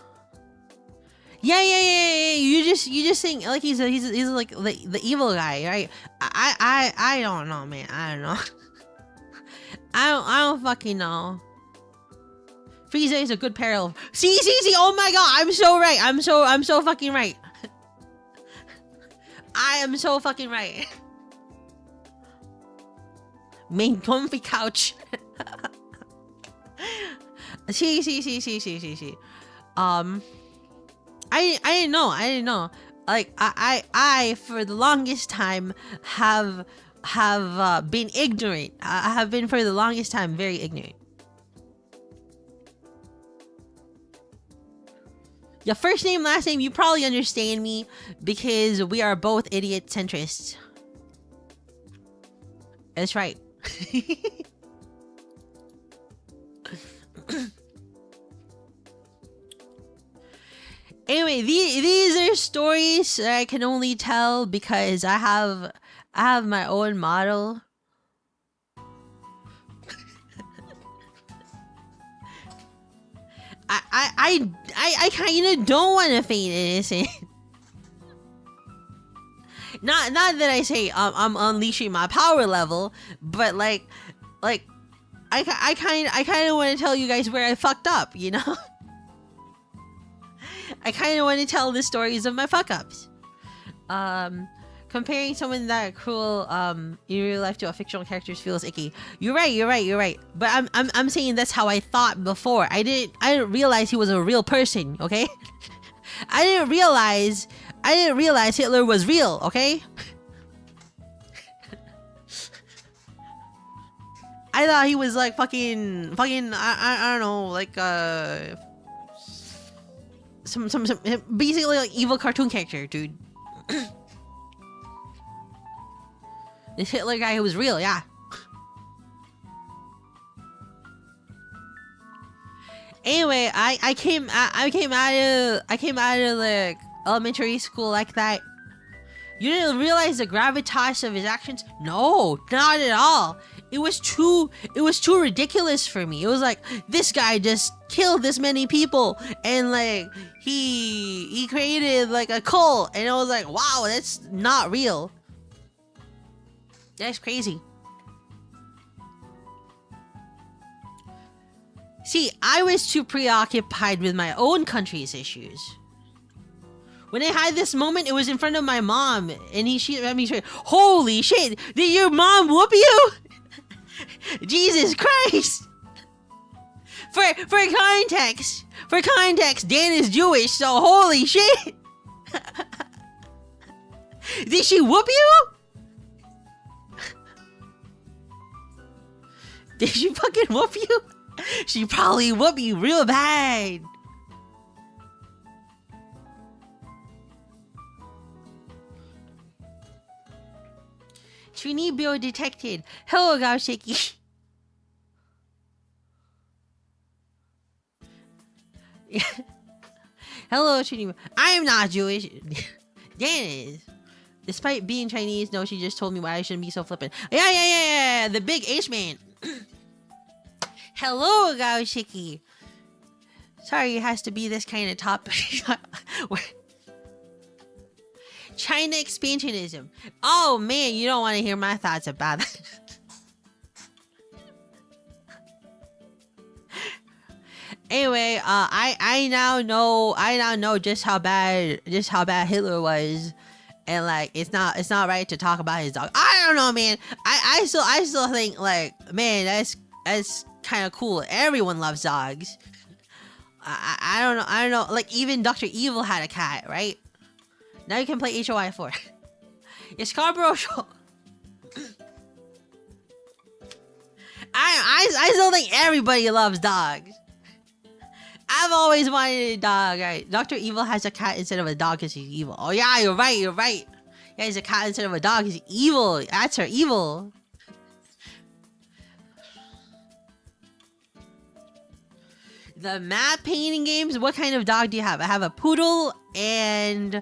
Yeah. You just think like he's like the evil guy, right? I don't know, man. I don't know. I don't fucking know. Frieza is a good parallel. See. Oh my god, I'm so right. I'm so fucking right. I am so fucking right. Main comfy couch. See. I didn't know. Like I for the longest time have been ignorant. I have been for the longest time very ignorant. Your first name, last name, you probably understand me because we are both idiot centrists. That's right. Anyway, these are stories that I can only tell because I have my own model. I kind of don't want to feign innocent. Not that I say I'm unleashing my power level, but like I kind of want to tell you guys where I fucked up, you know? I kind of want to tell the stories of my fuck ups. Comparing someone that cruel in real life to a fictional character feels icky. You're right. But I'm saying that's how I thought before. I didn't realize he was a real person, okay? I didn't realize Hitler was real, okay? I thought he was like fucking I don't know, like some basically like evil cartoon character, dude. This Hitler guy who was real, yeah. Anyway, I came out of like elementary school like that. You didn't realize the gravitas of his actions? No, not at all. It was too ridiculous for me. It was like, this guy just killed this many people, and like he created like a cult, and it was like, wow, that's not real. That's crazy. See, I was too preoccupied with my own country's issues. When I had this moment, it was in front of my mom, and she let me say, "Holy shit! Did your mom whoop you?" Jesus Christ! For context, Dan is Jewish, so holy shit! Did she whoop you? Did she fucking whoop you? She probably whooped you real bad. Trainee bill detected. Hello, Gaoshiki. Hello, Trainee. I am not Jewish. Dan is. Despite being Chinese, no, she just told me why I shouldn't be so flippant. Yeah. The big H-man. Hello, Gaoshiki. Sorry, it has to be this kind of topic. China expansionism. Oh man, you don't want to hear my thoughts about that. Anyway, I now know just how bad Hitler was, and like it's not right to talk about his dog. I don't know, man. I still think like, man, that's kind of cool. Everyone loves dogs. I don't know. Like even Dr. Evil had a cat, right? Now you can play HOI 4. It's Scarborough Show. I still think everybody loves dogs. I've always wanted a dog, right? Dr. Evil has a cat instead of a dog because he's evil. Oh yeah, you're right. Yeah, he's a cat instead of a dog. He's evil. That's her evil. The map painting games. What kind of dog do you have? I have a poodle, and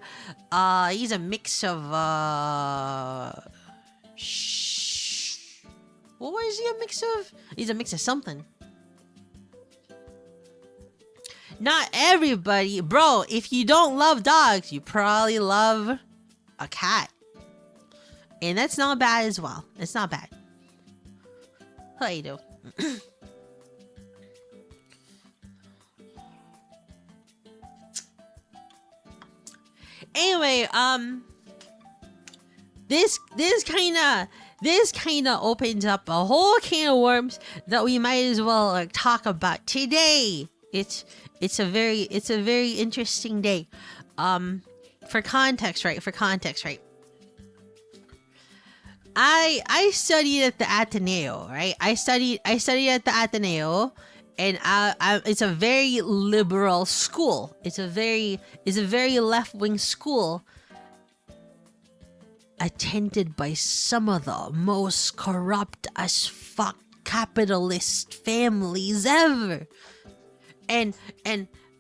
he's a mix of what was he a mix of? He's a mix of something. Not everybody, bro. If you don't love dogs, you probably love a cat, and that's not bad as well. It's not bad. How you do? Anyway, this kind of opens up a whole can of worms that we might as well like talk about today. It's a very interesting day. For context, right? I studied at the Ateneo, right? I studied at the Ateneo. And it's a very liberal school. It's a very left-wing school, attended by some of the most corrupt as fuck capitalist families ever. And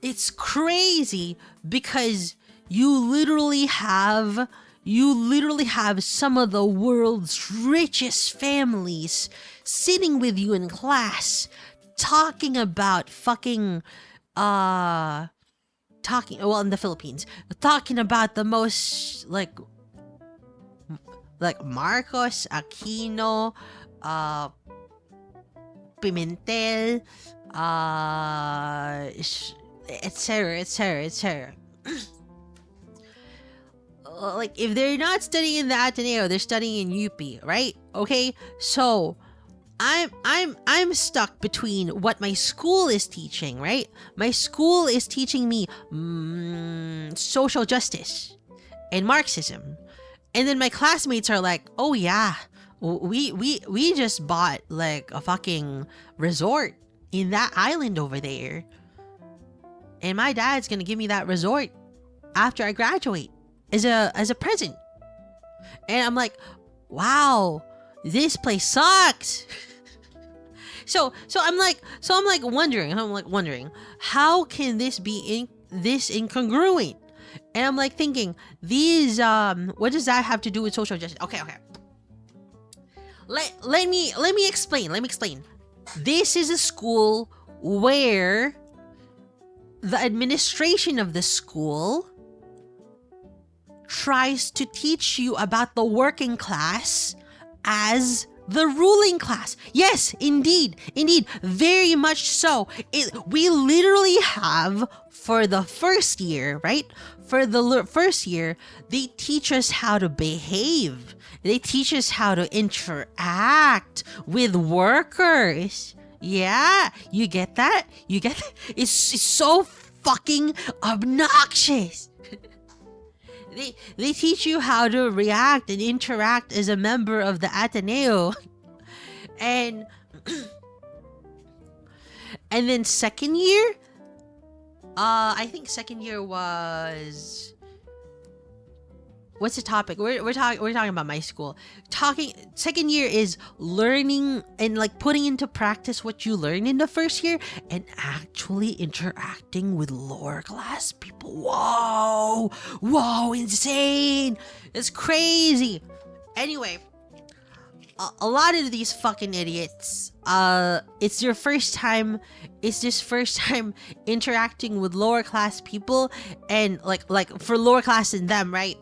it's crazy because you literally have some of the world's richest families sitting with you in class, talking about fucking in the Philippines, talking about the most like Marcos, Aquino, Pimentel, etc. Like if they're not studying in the Ateneo, they're studying in UP, right? Okay, so I'm stuck between what my school is teaching, right? My school is teaching me social justice and Marxism. And then my classmates are like, "Oh yeah, we just bought like a fucking resort in that island over there. And my dad's going to give me that resort after I graduate as a present." And I'm like, "Wow, this place sucks." I'm like wondering how can this be this incongruent? And I'm like thinking, these what does that have to do with social justice? Okay. Let me explain. This is a school where the administration of the school tries to teach you about the working class as the ruling class. Yes, indeed, very much so. We literally have, for the first year, right? For the first year, they teach us how to behave. They teach us how to interact with workers. Yeah, you get that? It's so fucking obnoxious. They teach you how to react and interact as a member of the Ateneo. And then second year, I think second year was, what's the topic? We're talking about my school. Second year is learning and like putting into practice what you learned in the first year and actually interacting with lower class people. Whoa, insane. It's crazy. Anyway, a lot of these fucking idiots, it's this first time interacting with lower class people, and like for lower class than them, right?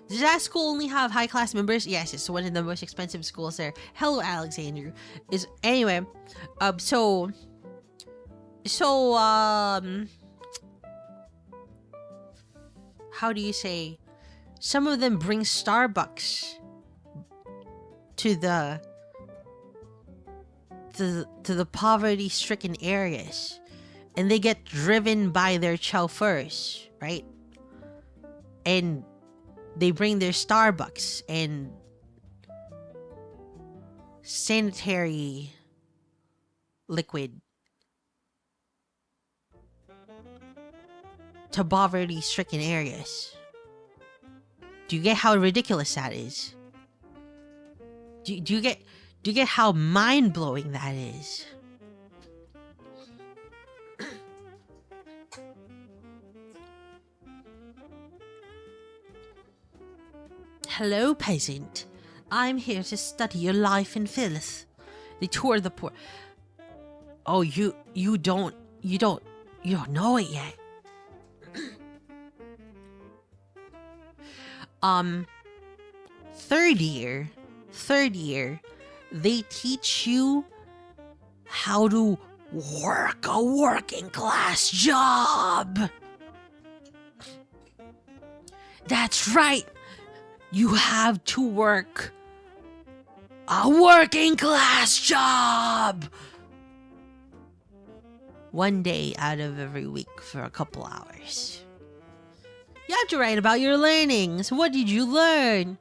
Does that school only have high class members? Yes, it's one of the most expensive schools there. Hello, Alexander. How do you say? Some of them bring Starbucks to the poverty-stricken areas, and they get driven by their chauffeurs, right? And they bring their Starbucks and sanitary liquid to poverty-stricken areas. Do you get how ridiculous that is? Do you get how mind-blowing that is? Hello, peasant. I'm here to study your life in filth. They tour the poor. Oh, you don't know it yet. Third year, they teach you how to work a working class job. That's right. You have to work a working class job. One day out of every week for a couple hours. You have to write about your learnings. What did you learn?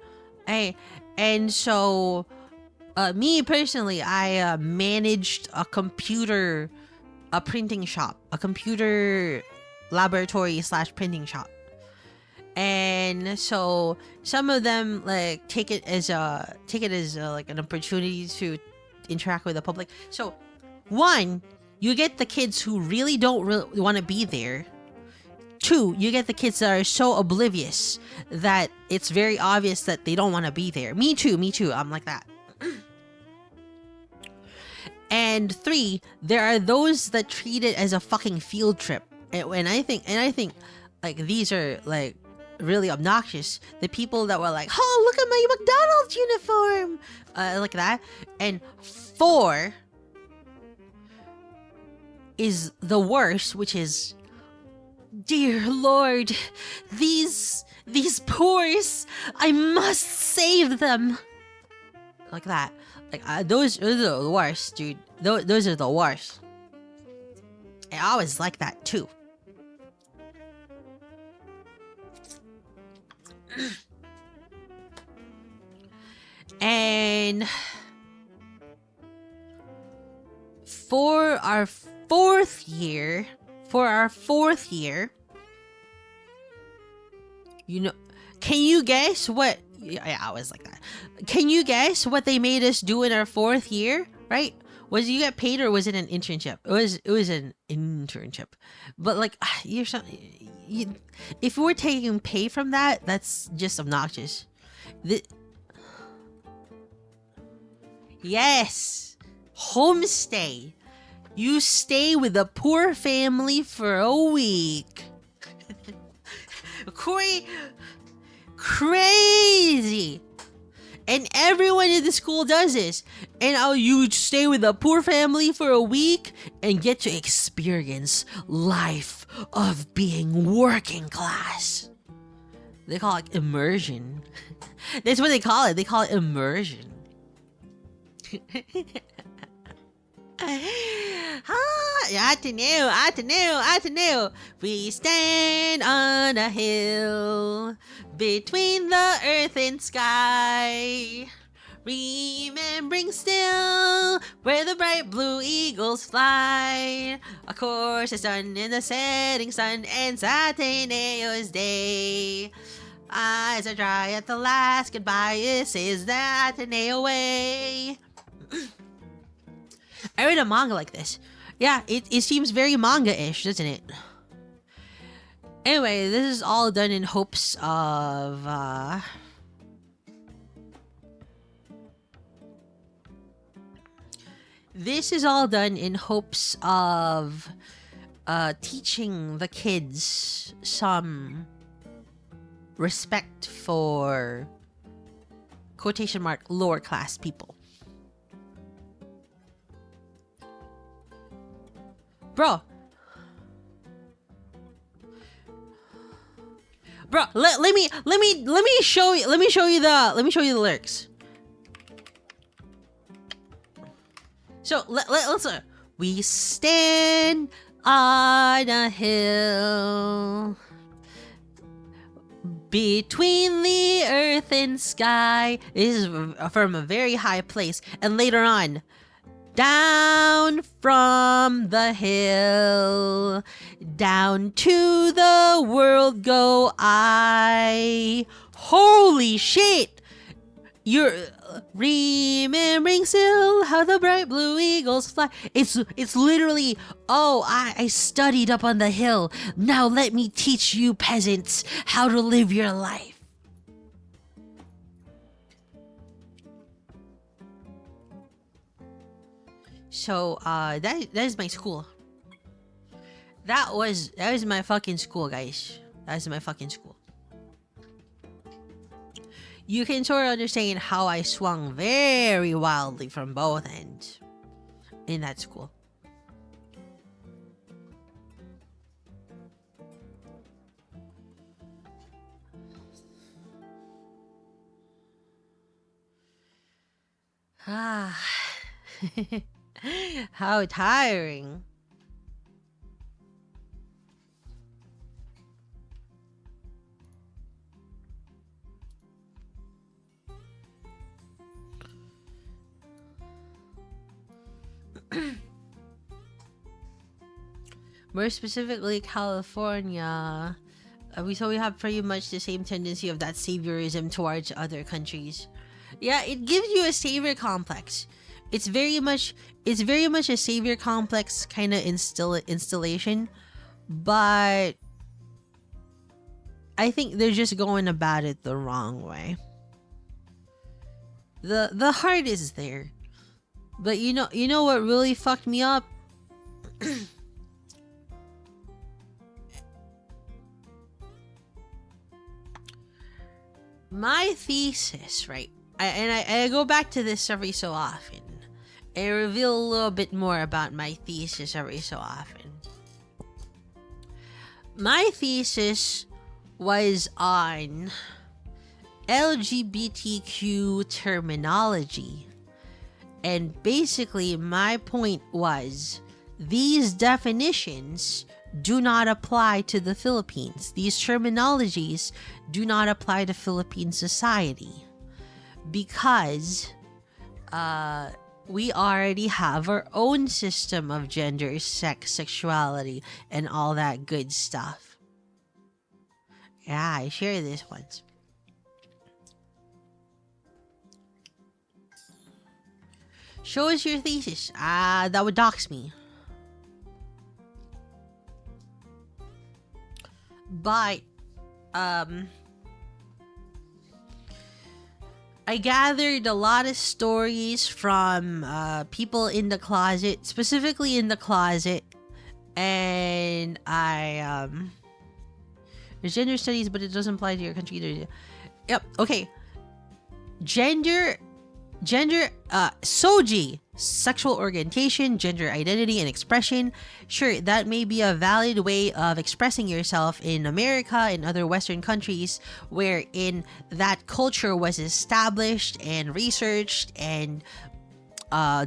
And so, me personally, I managed a printing shop, a computer laboratory / printing shop. And so some of them like take it as like an opportunity to interact with the public. So one, you get the kids who really don't want to be there. Two, you get the kids that are so oblivious that it's very obvious that they don't want to be there. Me too. I'm like that. And three, there are those that treat it as a fucking field trip. And I think like these are like really obnoxious. The people that were like, oh, look at my McDonald's uniform, like that. And four is the worst, which is, dear Lord, these poors, I must save them. Like that. Like those are the worst, dude. Those are the worst. And I was like that too. And for our fourth year, you know, can you guess what Yeah, I was like that. Can you guess what they made us do in our 4th year? Right? Was you get paid or was it an internship? It was an internship, but like you're so, you, if we're taking pay from that, that's just obnoxious. The, yes, homestay. You stay with a poor family for a week. Crazy. And everyone in the school does this. And you stay with a poor family for a week and get to experience life of being working class. They call it immersion. That's what they call it. They call it immersion. Ateneo. We stand on a hill between the earth and sky, remembering still where the bright blue eagles fly. Of course, the sun in the setting sun ends Ateneo's day. Eyes are dry at the last goodbye. This is the Ateneo way. I read a manga like this. Yeah, it seems very manga-ish, doesn't it? Anyway, this is all done in hopes of teaching the kids some respect for quotation mark lower class people. Bro, let me show you the lyrics. So let's we stand on a hill between the earth and sky. This is from a very high place, and later on, down from the hill, down to the world go I. Holy shit! You're remembering still how the bright blue eagles fly. It's literally, I studied up on the hill. Now let me teach you peasants how to live your life. So that is my school. That was my fucking school, guys. That's my fucking school. You can sort of understand how I swung very wildly from both ends in that school. Ah. How tiring. More specifically, California. We have pretty much the same tendency of that saviorism towards other countries. Yeah, it gives you a savior complex. It's very much a savior complex kind of installation, but I think they're just going about it the wrong way. The heart is there, but you know what really fucked me up? My thesis, right? I go back to this every so often. I reveal a little bit more about my thesis every so often. My thesis was on LGBTQ terminology. And basically, my point was these definitions do not apply to the Philippines. These terminologies do not apply to Philippine society because we already have our own system of gender, sex, sexuality, and all that good stuff. Yeah, I shared this once. Show us your thesis. That would dox me. But, I gathered a lot of stories from people in the closet, specifically in the closet, and there's gender studies, but it doesn't apply to your country either. Yep. Okay. Gender, soji, sexual orientation, gender identity, and expression. Sure, that may be a valid way of expressing yourself in America and other Western countries wherein that culture was established and researched and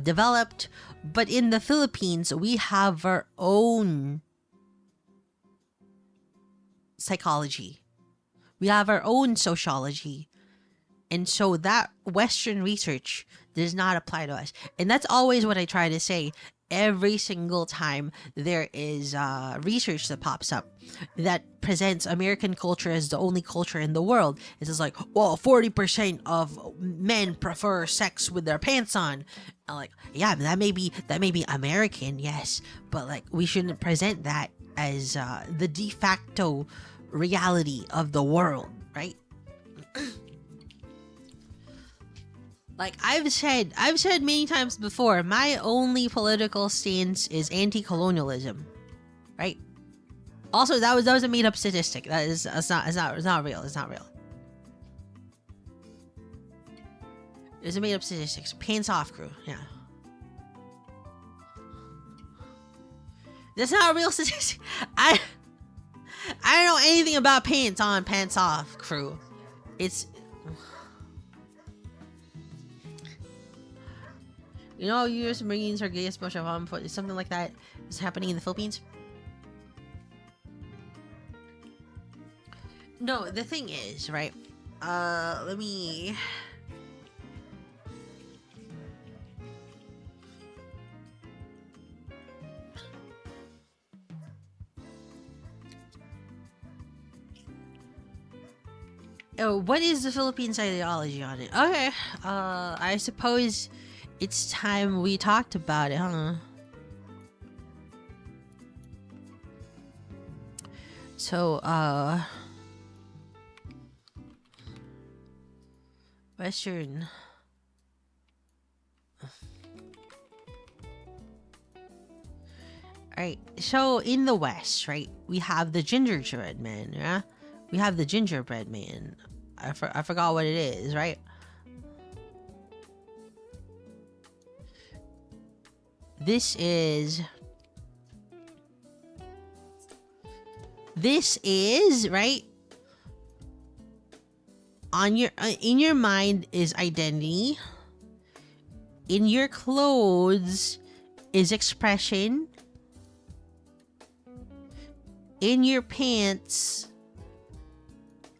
developed. But in the Philippines, we have our own psychology. We have our own sociology. And so that Western research does not apply to us. And that's always what I try to say every single time there is research that pops up that presents American culture as the only culture in the world. It's just like, well, 40% of men prefer sex with their pants on. I'm like, yeah, that may be American, yes. But like, we shouldn't present that as the de facto reality of the world, right? Like I've said many times before, my only political stance is anti-colonialism, right? Also, that was a made-up statistic. It's not real. It's not real. It's a made-up statistic. Pants off, crew. Yeah. That's not a real statistic. I don't know anything about pants on, pants off, crew. It's... You know, U.S. Marines are gayest bunch of is something like that is happening in the Philippines? No, the thing is, right? Let me... Oh, what is the Philippines ideology on it? Okay, I suppose it's time we talked about it, huh? So, Western. Alright, so in the West, right, we have the gingerbread man, yeah? We have the gingerbread man. I forgot what it is, right? This is, right? On your in your mind is identity. In your clothes is expression. In your pants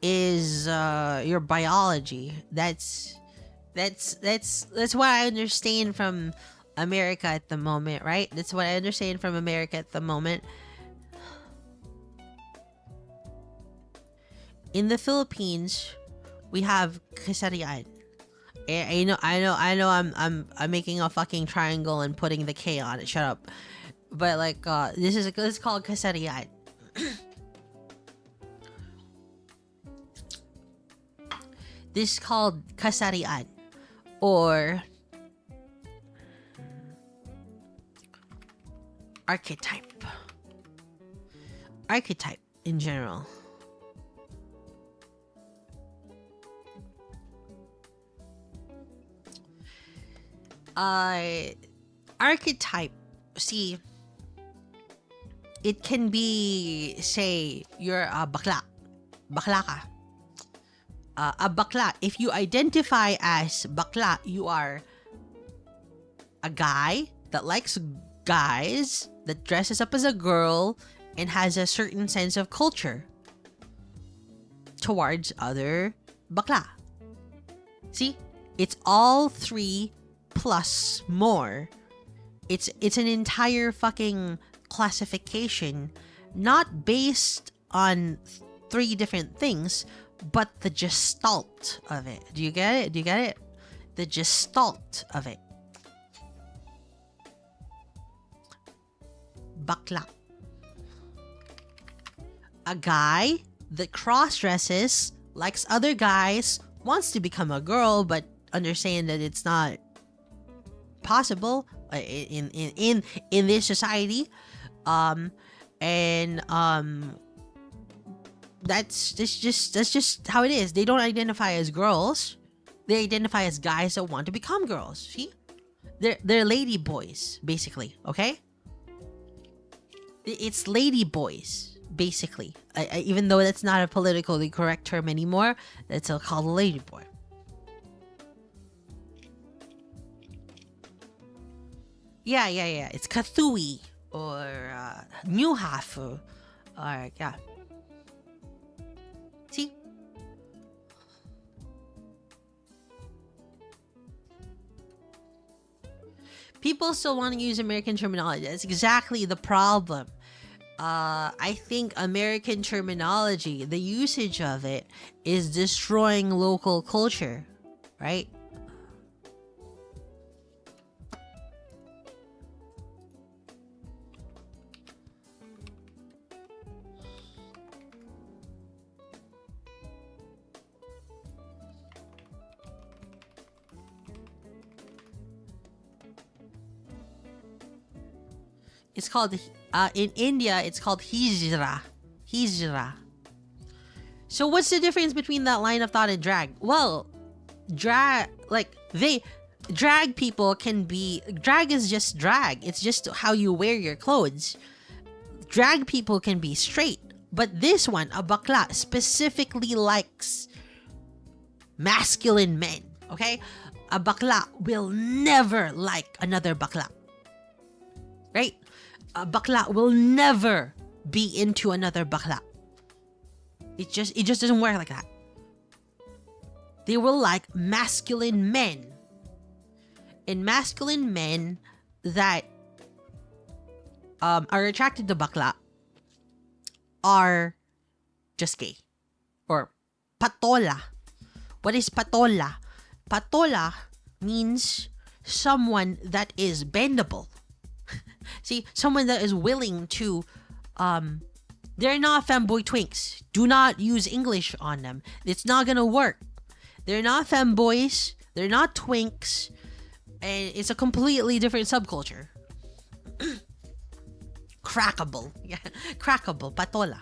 is your biology. That's what I understand from America at the moment, right? That's what I understand from America at the moment. In the Philippines, we have kasarian. I know I'm making a fucking triangle and putting the K on it. Shut up. But like this is called kasarian. This is called kasarian, or archetype in general. Archetype, see, it can be, say, you're a bakla ka. A bakla, if you identify as bakla, you are a guy that likes guys, that dresses up as a girl, and has a certain sense of culture towards other bakla. See? It's all three plus more. It's an entire fucking classification, not based on three different things, but the gestalt of it. Do you get it? The gestalt of it. bakla. A guy that cross-dresses, likes other guys, wants to become a girl, but understand that it's not possible in this society. That's just how it is. They don't identify as girls. They identify as guys that want to become girls. See? They're lady boys, basically, okay? It's lady boys, basically. Even though that's not a politically correct term anymore, it's still called a lady boy. Yeah. It's Kathui or Newhafu. Or, yeah. See? People still want to use American terminology. That's exactly the problem. I think American terminology, the usage of it, is destroying local culture, right? It's called, in India, it's called hijra. Hijra. So what's the difference between that line of thought and drag? Well, drag people can be, drag is just drag. It's just how you wear your clothes. Drag people can be straight. But this one, a bakla, specifically likes masculine men, okay? A bakla will never like another bakla. Right? A bakla will never be into another bakla. It just doesn't work like that. They will like masculine men. And masculine men that are attracted to bakla are just gay. Or patola. What is patola? Patola means someone that is bendable. See, someone that is willing to, they're not femboy twinks. Do not use English on them. It's not gonna work. They're not femboys. They're not twinks. And it's a completely different subculture. Crackable. Yeah, crackable. Patola.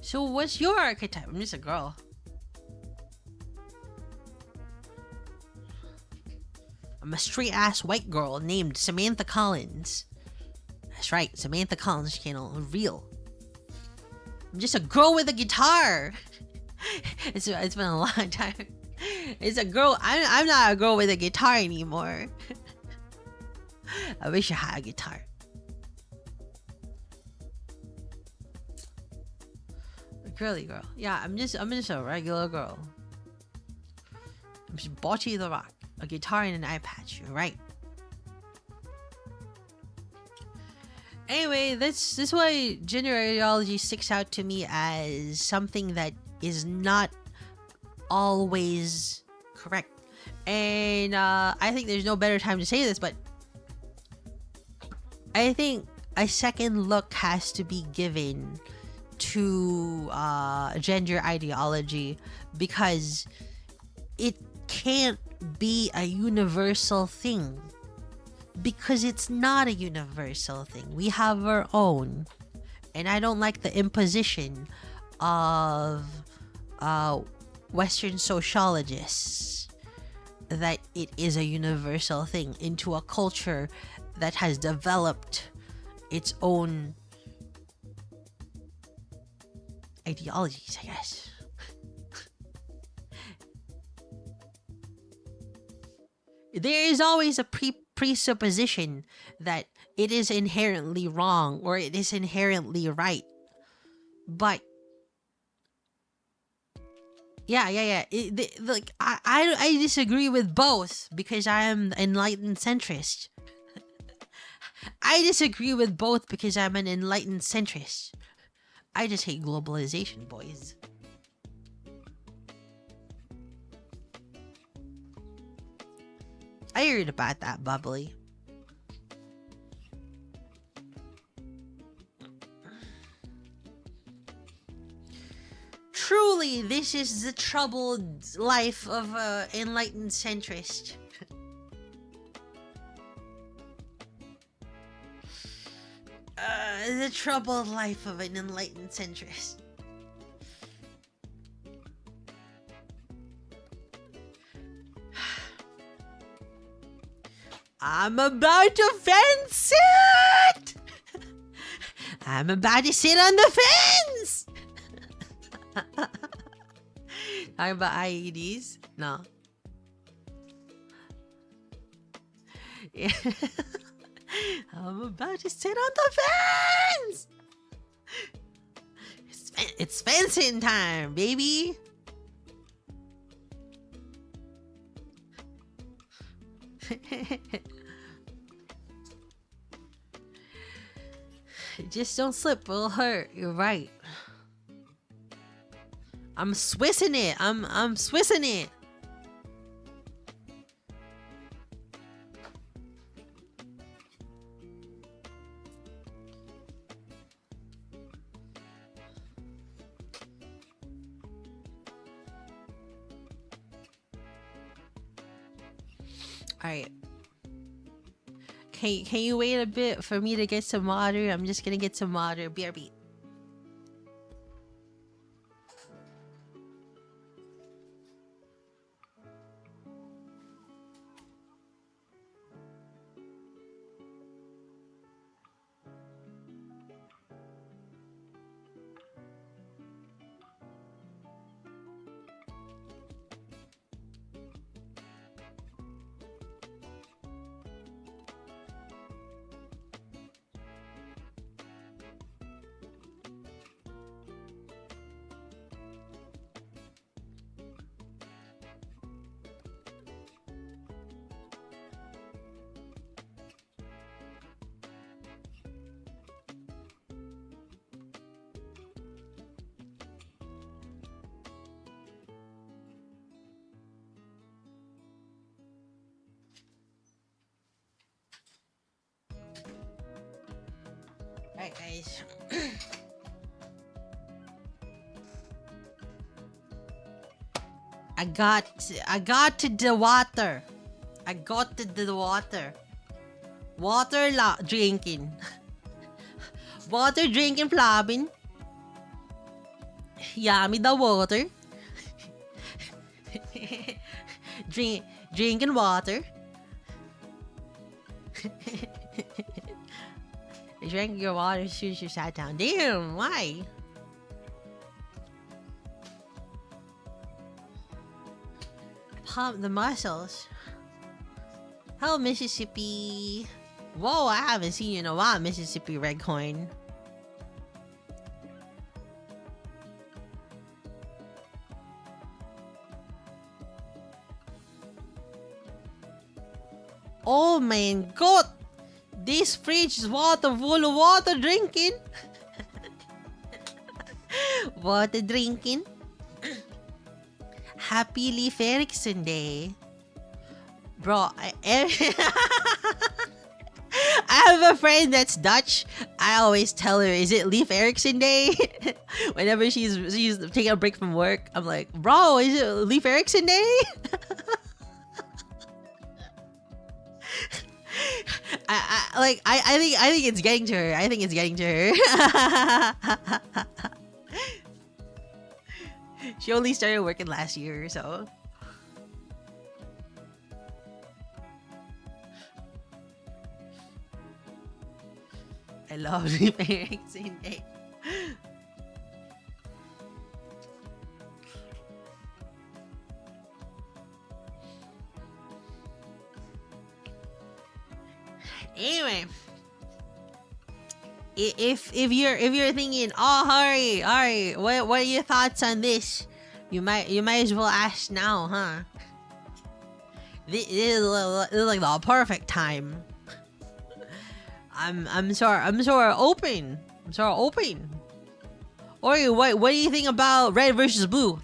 So what's your archetype? I'm just a girl. I'm a straight-ass white girl named Samantha Collins. That's right, Samantha Collins channel, real. I'm just a girl with a guitar. It's been a long time. It's a girl. I'm not a girl with a guitar anymore. I wish I had a guitar. Girly girl. Yeah, I'm just a regular girl. I'm just Bocce the Rock. A guitar and an eye patch, you're right. Anyway, this is why gender ideology sticks out to me as something that is not always correct. And I think there's no better time to say this, but I think a second look has to be given to gender ideology, because it can't be a universal thing, because it's not a universal thing. We have our own, and I don't like the imposition of Western sociologists that it is a universal thing into a culture that has developed its own ideologies, I guess. There is always a presupposition that it is inherently wrong or it is inherently right. But yeah. I disagree with both because I am enlightened centrist. I disagree with both because I'm an enlightened centrist. I just hate globalization, boys. I heard about that, Bubbly. Truly, this is the troubled life of an enlightened centrist. The troubled life of an enlightened centrist. I'm about to fence it! I'm about to sit on the fence! Talking about IEDs? No. Yeah. I'm about to sit on the fence! It's fencing time, baby! Just don't slip, it'll hurt. You're right. I'm Swissing it. I'm Swissing it. All right. Can you wait a bit for me to get some water? I'm just gonna get some water. BRB. Alright, guys. I got to the water. I got to the water. Water drinking. Water drinking, Flavin. Yummy the water. Drinking water. Drink your water as soon as you sat down. Damn, why? Pump the muscles. Hello, Mississippi. Whoa, I haven't seen you in a while, Mississippi Red Coin. Oh my god! This fridge is water full of water drinking. Water drinking. Happy Leif Erikson Day. Bro, I have a friend that's Dutch. I always tell her, is it Leif Erikson Day? Whenever she's taking a break from work, I'm like, bro, is it Leif Erikson Day? I think it's getting to her. I think it's getting to her. She only started working last year, so. I love Leif Erikson Day. Anyway, if you're thinking, oh, Horori, what are your thoughts on this? You might as well ask now, huh? This is like the perfect time. I'm sorry open. I'm sorry open. Or what do you think about red versus blue?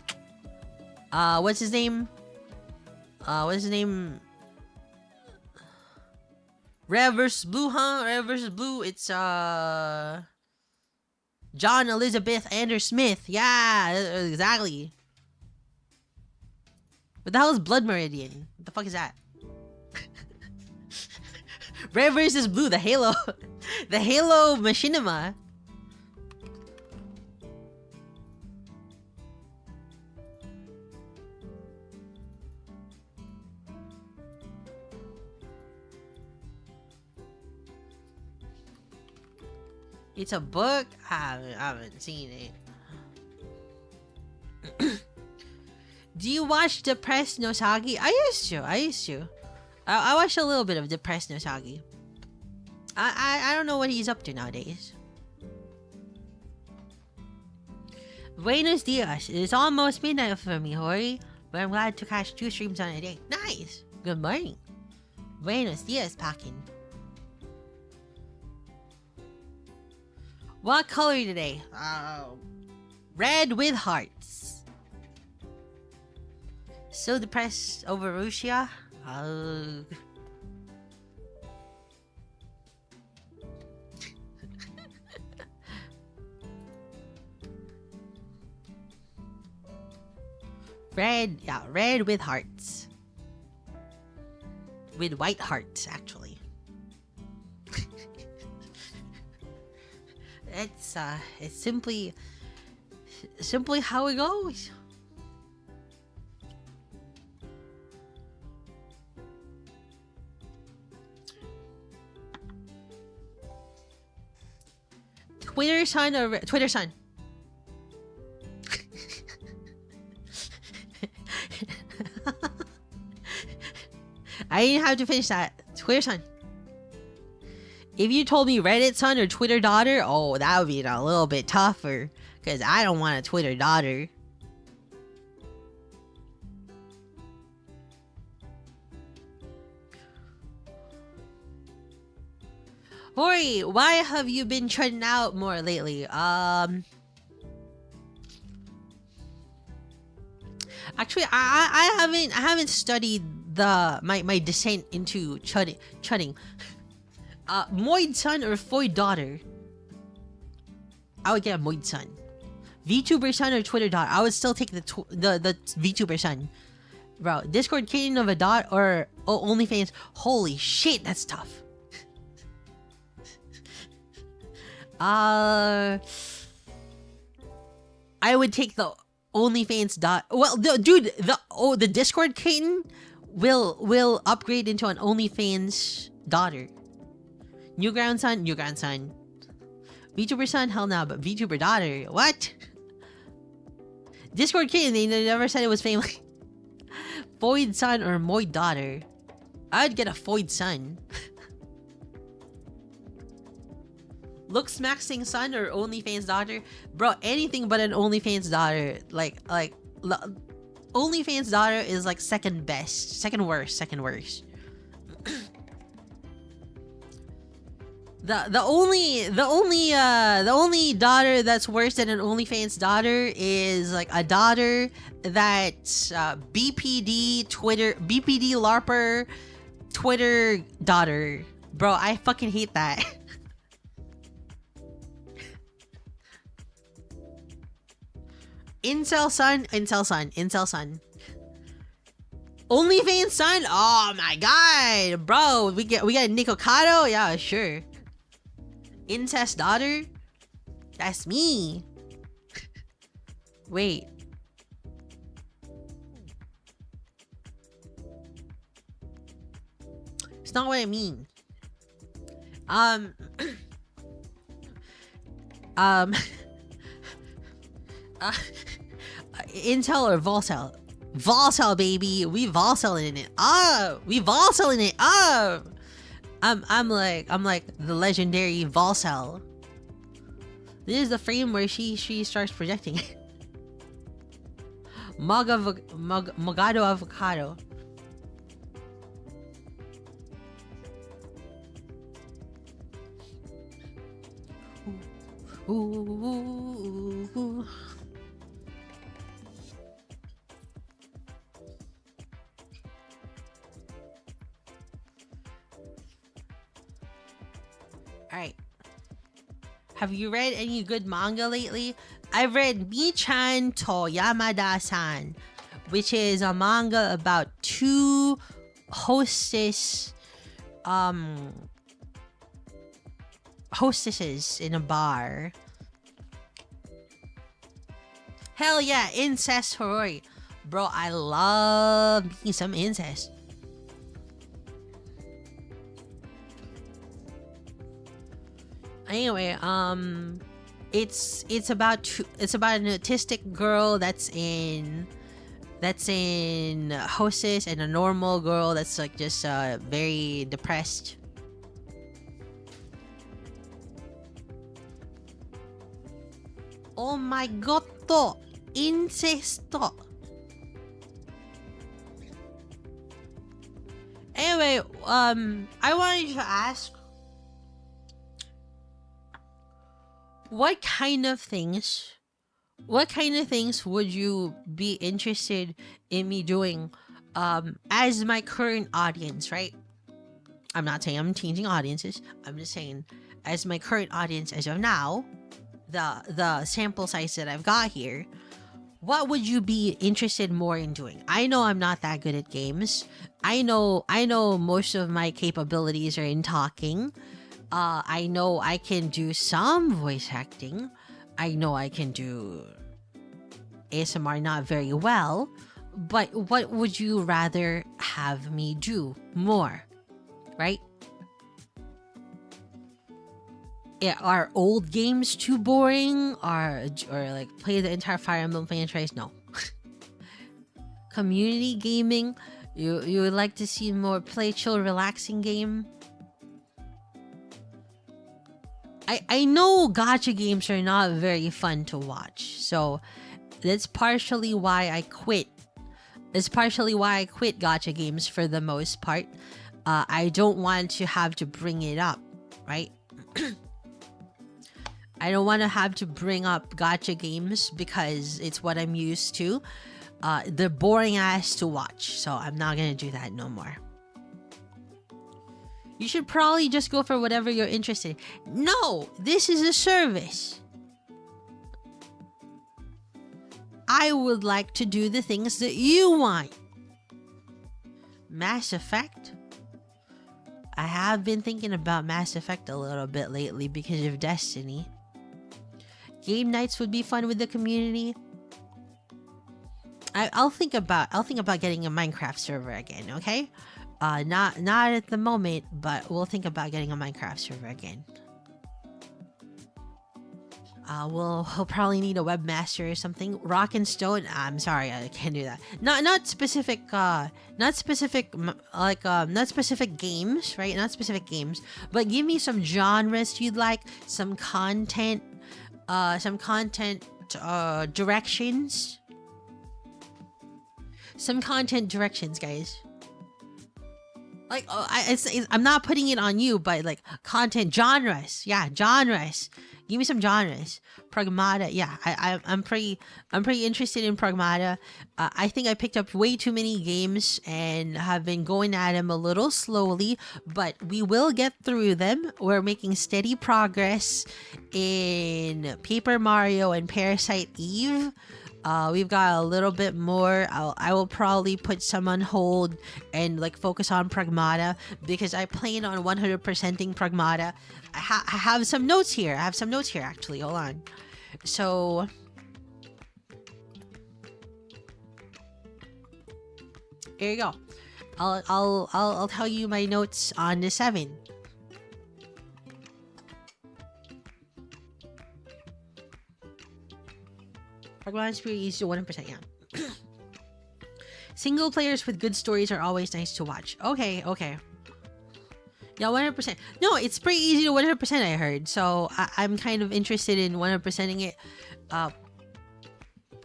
What's his name? What's his name? Red versus blue, huh? Red versus blue. It's John Elizabeth Anders Smith. Yeah, exactly. What the hell is Blood Meridian? What the fuck is that? Red versus blue, the Halo. The Halo machinima. It's a book? I haven't seen it. Do you watch Depressed Nosagi? I used to. I watched a little bit of Depressed Nosagi. I don't know what he's up to nowadays. Buenos dias. It's almost midnight for me, Horori, but I'm glad to catch 2 streams on a day. Nice. Good morning. Buenos dias, Pakin. What color today? Red with hearts. So depressed over Russia? Red, yeah, red with hearts. With white hearts, actually. It's simply how it goes. Twitter son or Twitter son? I didn't have to finish that. Twitter son. If you told me Reddit son or Twitter daughter, oh, that would be a little bit tougher. Because I don't want a Twitter daughter. Hori, why have you been treading out more lately? Actually, I haven't studied my descent into chudding. Moid son or Foid daughter? I would get a Moid son. VTuber son or Twitter daughter? I would still take the VTuber son. Bro, Discord kitten of a dot or OnlyFans? Holy shit, that's tough. I would take the OnlyFans dot. Well, dude, the Discord kitten will upgrade into an OnlyFans daughter. New grandson. VTuber son, hell no, but VTuber daughter, what? Discord kitten, they never said it was family. Foid son or Moid daughter? I'd get a Foid son. Looks maxing son or OnlyFans daughter? Bro, anything but an OnlyFans daughter. Like OnlyFans daughter is like second best, second worst. The only daughter that's worse than an OnlyFans daughter is like a daughter that's BPD LARPer Twitter daughter. Bro, I fucking hate that. Incel son. OnlyFans son? Oh my god, bro. We got Nico Kato? Yeah, sure. Incest daughter? That's me. Wait. It's not what I mean. Intel or Volcel? Volcel, baby. We Volcelling it up. I'm like the legendary Volcel. This is the frame where she starts projecting. Mogado avocado. Ooh. Alright. Have you read any good manga lately? I've read Mi-chan to Yamada-san, which is a manga about two hostesses in a bar. Hell yeah, incest horori. Bro, I love me some incest. Anyway, it's about an autistic girl that's in hostess, and a normal girl that's like just very depressed. Oh my god, incesto. Anyway, I wanted to ask, what kind of things would you be interested in me doing as my current audience, right? I'm not saying I'm changing audiences. I'm just saying as my current audience as of now, the sample size that I've got here, what would you be interested more in doing? I know I'm not that good at games. I know most of my capabilities are in talking. I know I can do some voice acting. I know I can do ASMR not very well. But what would you rather have me do more? Right? Yeah, are old games too boring? Or like play the entire Fire Emblem franchise? No. Community gaming? You would like to see more play, chill, relaxing game? I know gacha games are not very fun to watch, so that's partially why I quit. That's partially why I quit gacha games for the most part. I don't want to have to bring it up, right? I don't want to have to bring up gacha games because it's what I'm used to. They're boring ass to watch, so I'm not gonna do that no more. You should probably just go for whatever you're interested in. No, this is a service. I would like to do the things that you want. Mass Effect? I have been thinking about Mass Effect a little bit lately because of Destiny. Game nights would be fun with the community. I'll think about getting a Minecraft server again, okay? Not at the moment, but we'll think about getting a Minecraft server again. We'll probably need a webmaster or something. Rock and Stone. I'm sorry, I can't do that. Not specific games, right? Not specific games, but give me some genres you'd like, some content directions. Some content directions, guys. Like, I'm not putting it on you, but like content genres. Yeah, genres. Give me some genres. Pragmata. Yeah, I'm pretty interested in Pragmata. I think I picked up way too many games and have been going at them a little slowly, but we will get through them. We're making steady progress in Paper Mario and Parasite Eve. We've got a little bit more. I will probably put some on hold and like focus on Pragmata because I plan on 100%ing Pragmata. I have some notes here. Actually. Hold on. So here you go. I'll tell you my notes on the 7. Pragmata's pretty easy to 100%, yeah. Single players with good stories are always nice to watch. Okay. Yeah, 100%. No, it's pretty easy to 100%, I heard. So I'm kind of interested in 100%ing it.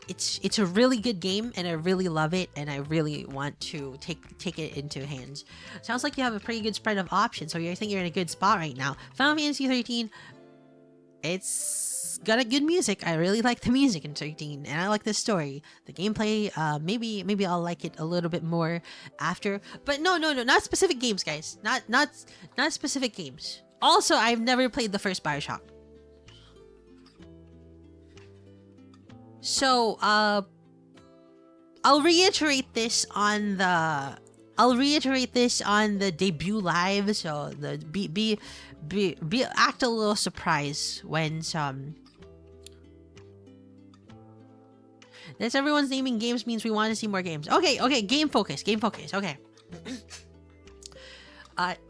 It's a really good game, and I really love it, and I really want to take it into hands. Sounds like you have a pretty good spread of options, so I think you're in a good spot right now. Final Fantasy 13. it's got a good music. I really like the music in 13, and I like the story. The gameplay, maybe I'll like it a little bit more after. But no, not specific games, guys. Not specific games. Also, I've never played the first BioShock. So, I'll reiterate this on the debut live. So the act a little surprised when that's everyone's naming games means we want to see more games. Okay, game focus. Okay.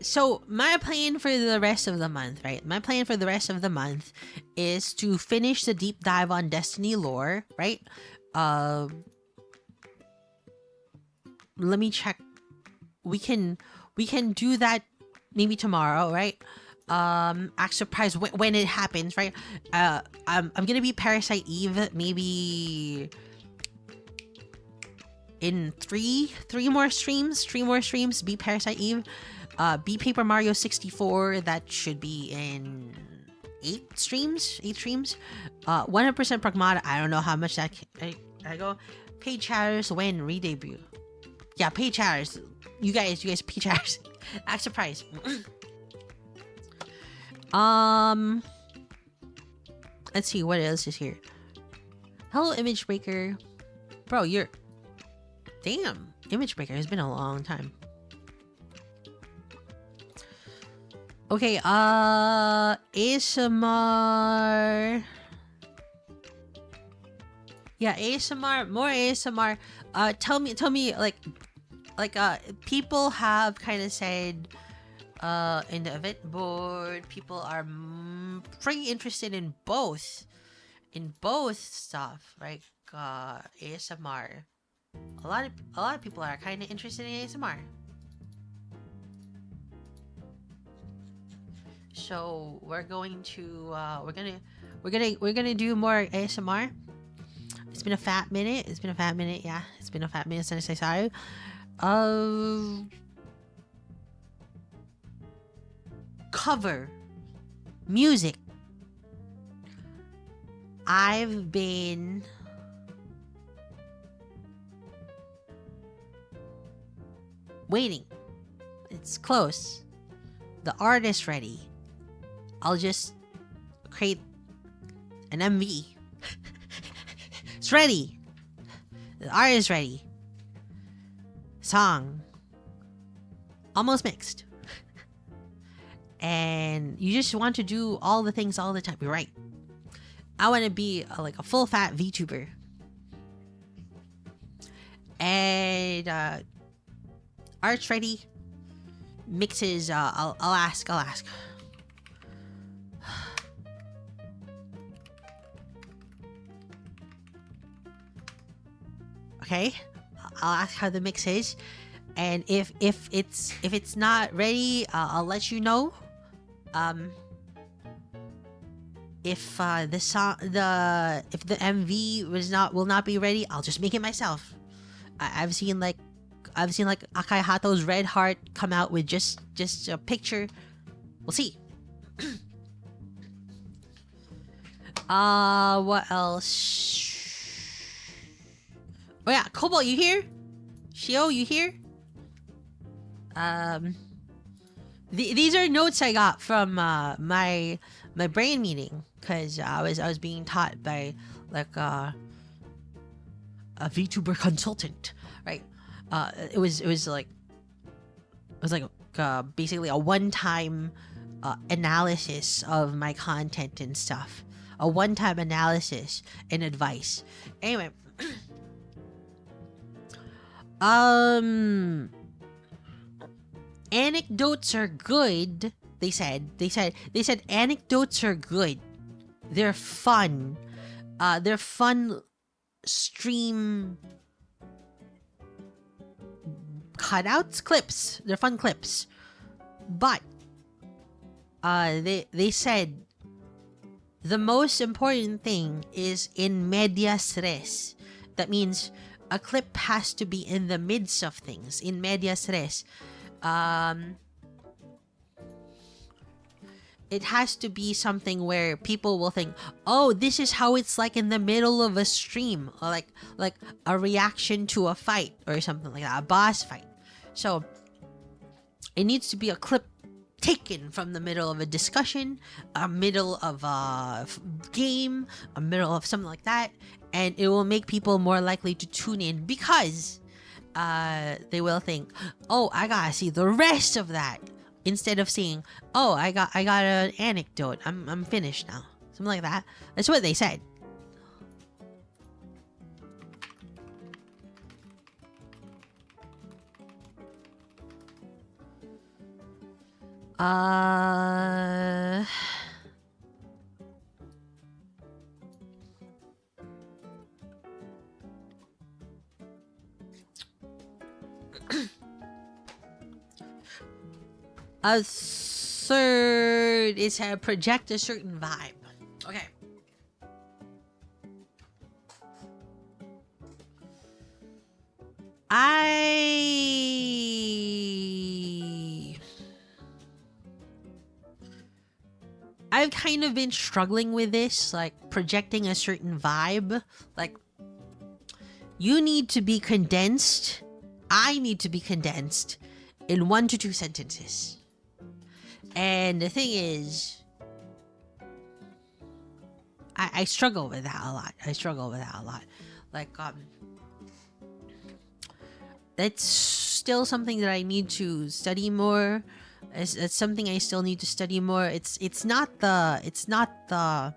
So my plan for the rest of the month, right? My plan for the rest of the month is to finish the deep dive on Destiny lore, right? Let me check. We can do that maybe tomorrow, right? Act surprise when it happens, right? I'm gonna be Parasite Eve maybe in three more streams. Be Parasite Eve. Be Paper Mario 64. That should be in 8 streams. 100% Pragmata. I don't know how much that I go. Paid chatters when re-debut. Yeah, paid chatters. You guys paid chatters. Act surprise. Let's see what else is here. Hello, Image Breaker. Bro, you're... Damn. Image Breaker has been a long time. Okay, ASMR. Yeah, ASMR, more ASMR. Tell me like people have kind of said in the event board, people are pretty interested in both stuff, right? ASMR. A lot of people are kind of interested in ASMR. So we're going to we're gonna do more ASMR. It's been a fat minute. Yeah, it's been a fat minute since I saw you. Cover music. I've been waiting. It's close. The art is ready. I'll just create an MV. It's ready. The art is ready. Song. Almost mixed. And you just want to do all the things all the time. You're right. I want to be like a full fat VTuber. And art's ready. Mixes, I'll ask. Okay, I'll ask how the mix is, and if it's not ready, I'll let you know. If the MV will not be ready, I'll just make it myself. I've seen like Akai Hato's Red Heart come out with just a picture. We'll see. What else? Oh yeah, Cobalt, you here? Shio, you here? These are notes I got from my brain meeting, because I was being taught by like a VTuber consultant, right? It was like basically a one-time analysis of my content and stuff, a one-time analysis and advice. Anyway, anecdotes are good. They said anecdotes are good. They're fun. They're fun stream cutouts, clips. They're fun clips. But they said the most important thing is in medias res. That means a clip has to be in the midst of things, in medias res. it has to be something where people will think, oh, this is how it's like in the middle of a stream, or like a reaction to a fight or something like that, a boss fight. So it needs to be a clip taken from the middle of a discussion, a middle of a game, a middle of something like that, and it will make people more likely to tune in because they will think, oh, I gotta see the rest of that, instead of saying, oh, I got an anecdote, I'm finished now, something like that. That's what they said. A third is to project a certain vibe. Okay. I've kind of been struggling with this, like projecting a certain vibe. Like, you need to be condensed. I need to be condensed in 1 to 2 sentences. And the thing is, I struggle with that a lot. Like, that's still something that I need to study more. It's something I still need to study more. It's not the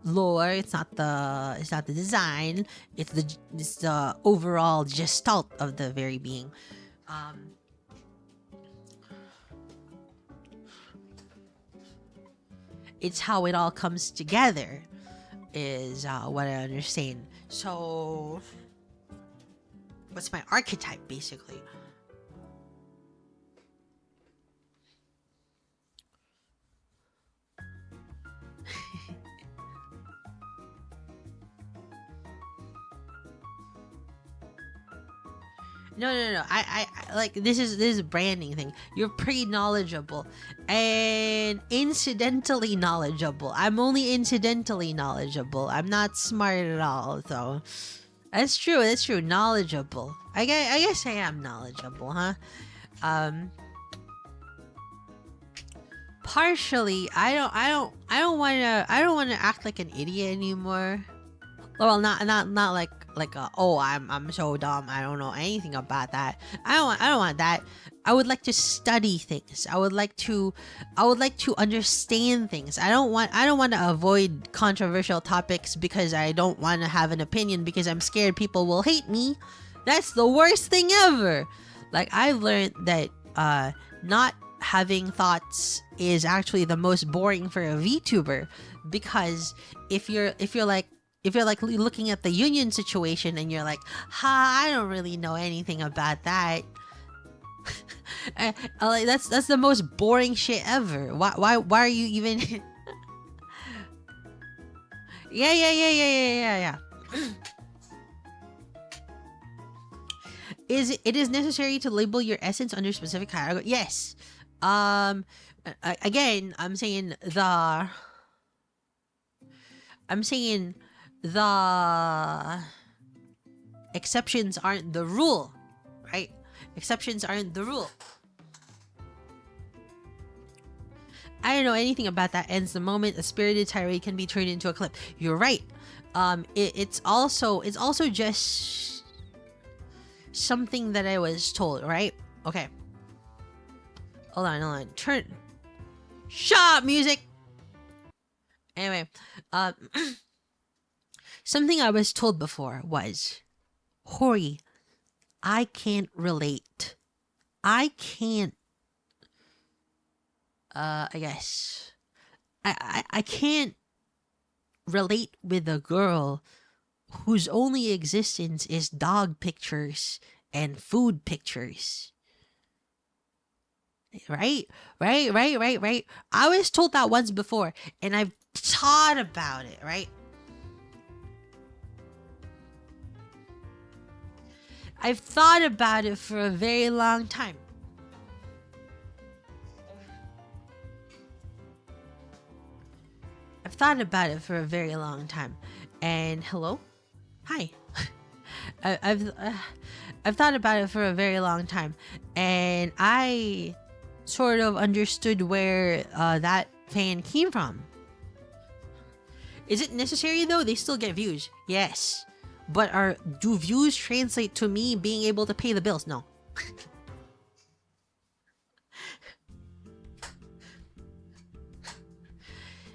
lore. It's not the design. It's the overall gestalt of the very being. It's how it all comes together is what I understand. So, what's my archetype, basically? No. I like, this is a branding thing. You're pretty knowledgeable and incidentally knowledgeable. I'm only incidentally knowledgeable. I'm not smart at all, so that's true. Knowledgeable. I guess I am knowledgeable, huh? Partially, I don't want to act like an idiot anymore. Well, not like oh, I'm so dumb, I don't know anything about that. I don't want that. I would like to study things. I would like to understand things. I don't want to avoid controversial topics because I don't want to have an opinion because I'm scared people will hate me. That's the worst thing ever. Like, I've learned that not having thoughts is actually the most boring for a VTuber, because if you're like looking at the union situation and you're like, I don't really know anything about that. Like, that's the most boring shit ever. Why are you even? Yeah. It is necessary to label your essence under specific category? Yes. Again, I'm saying the exceptions aren't the rule, right? Exceptions aren't the rule. I don't know anything about that. Ends the moment a spirited tirade can be turned into a clip. You're right. It's also just something that I was told, right? Okay. Hold on. Shut up, music. Anyway, something I was told before was, Horori, I can't relate. I can't. I guess I can't relate with a girl whose only existence is dog pictures and food pictures. Right. I was told that once before, and I've thought about it, right? I've thought about it for a very long time. I've thought about it for a very long time. And hello? Hi. I, I've thought about it for a very long time, and I sort of understood where that fan came from. Is it necessary though? They still get views. Yes. But do views translate to me being able to pay the bills? No.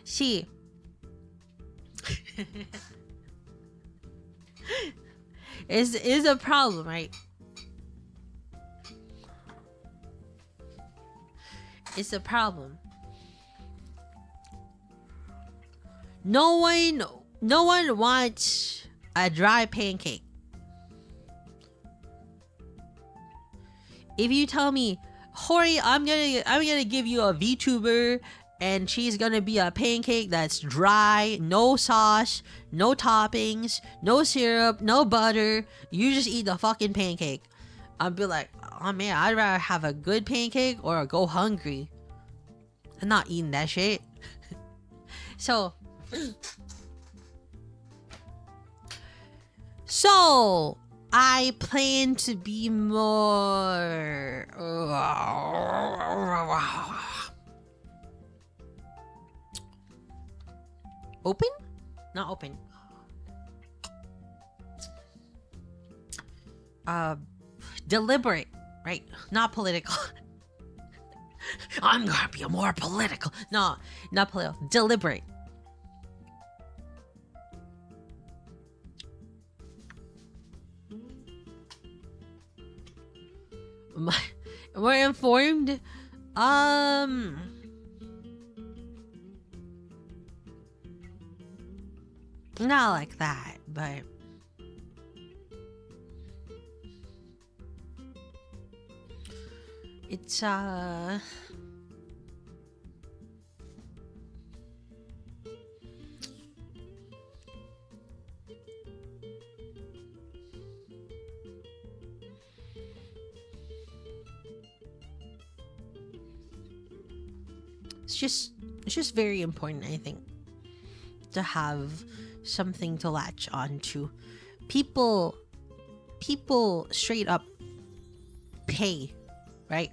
See. is a problem, right? It's a problem. No one wants a dry pancake. If you tell me, Horori, I'm gonna give you a VTuber and she's gonna be a pancake that's dry, no sauce, no toppings, no syrup, no butter, you just eat the fucking pancake, I'd be like, oh man, I'd rather have a good pancake or go hungry. I'm not eating that shit. So I plan to be more open? Not open. Deliberate, right? Not political. I'm gonna be more political. No, not political. Deliberate. More informed? Not like that, but it's it's just very important, I think, to have something to latch on to. People straight up pay, right?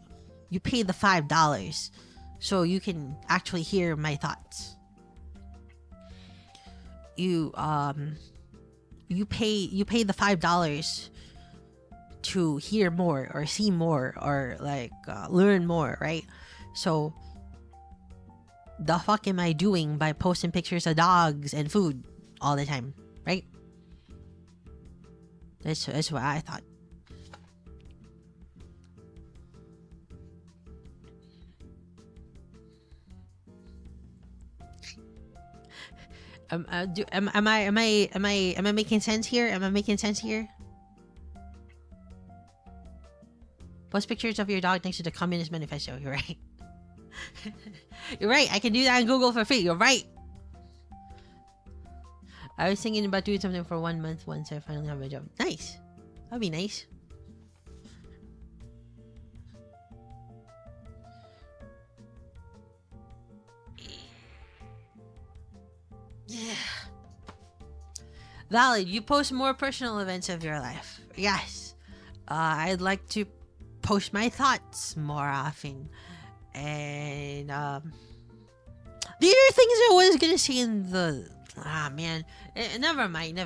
You pay the $5 so you can actually hear my thoughts. You pay the $5 to hear more or see more or like learn more, right? So the fuck am I doing by posting pictures of dogs and food all the time, right? That's what I thought. Am I making sense here? Am I making sense here? Post pictures of your dog next to the Communist Manifesto. You're right. You're right. I can do that on Google for free. You're right. I was thinking about doing something for 1 month once I finally have my job. Nice. That'd be nice. Yeah. Valid. You post more personal events of your life. Yes. I'd like to post my thoughts more often. And these are things I was gonna say in the man. Never mind.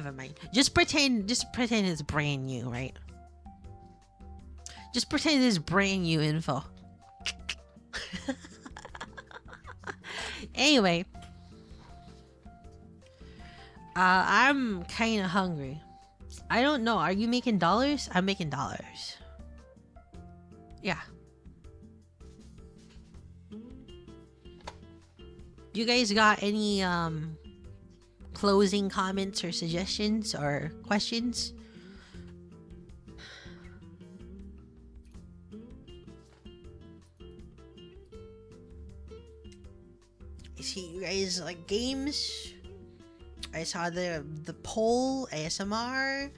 Just pretend it's brand new, right? Just pretend it's brand new info. Anyway, I'm kind of hungry. I don't know. Are you making dollars? I'm making dollars. Yeah. You guys got any closing comments or suggestions or questions? I see you guys like games. I saw the poll ASMR,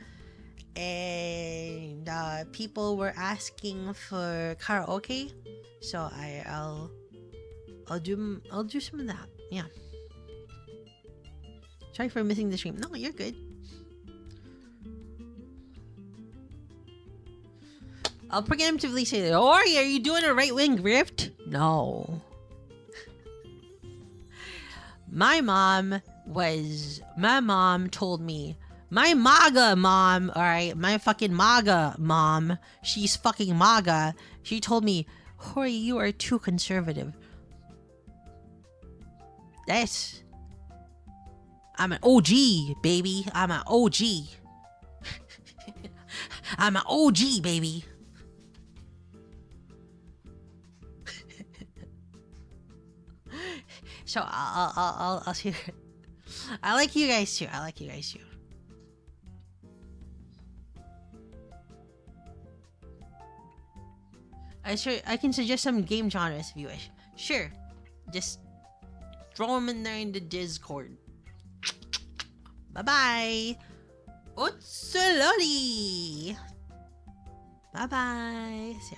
and people were asking for karaoke, so I'll do some of that. Yeah. Sorry for missing the stream. No, you're good. I'll preemptively say, Horori, are you doing a right-wing grift? No. My mom told me, my MAGA mom, alright, my fucking MAGA mom, she's fucking MAGA, she told me, Horori, you are too conservative. I'm an OG, baby. I'm an OG. I'm an OG, baby. So I'll see. I like you guys too. I can suggest some game genres if you wish. Sure. Just throw them in there in the Discord. Bye-bye. Utsuloli. Bye-bye. See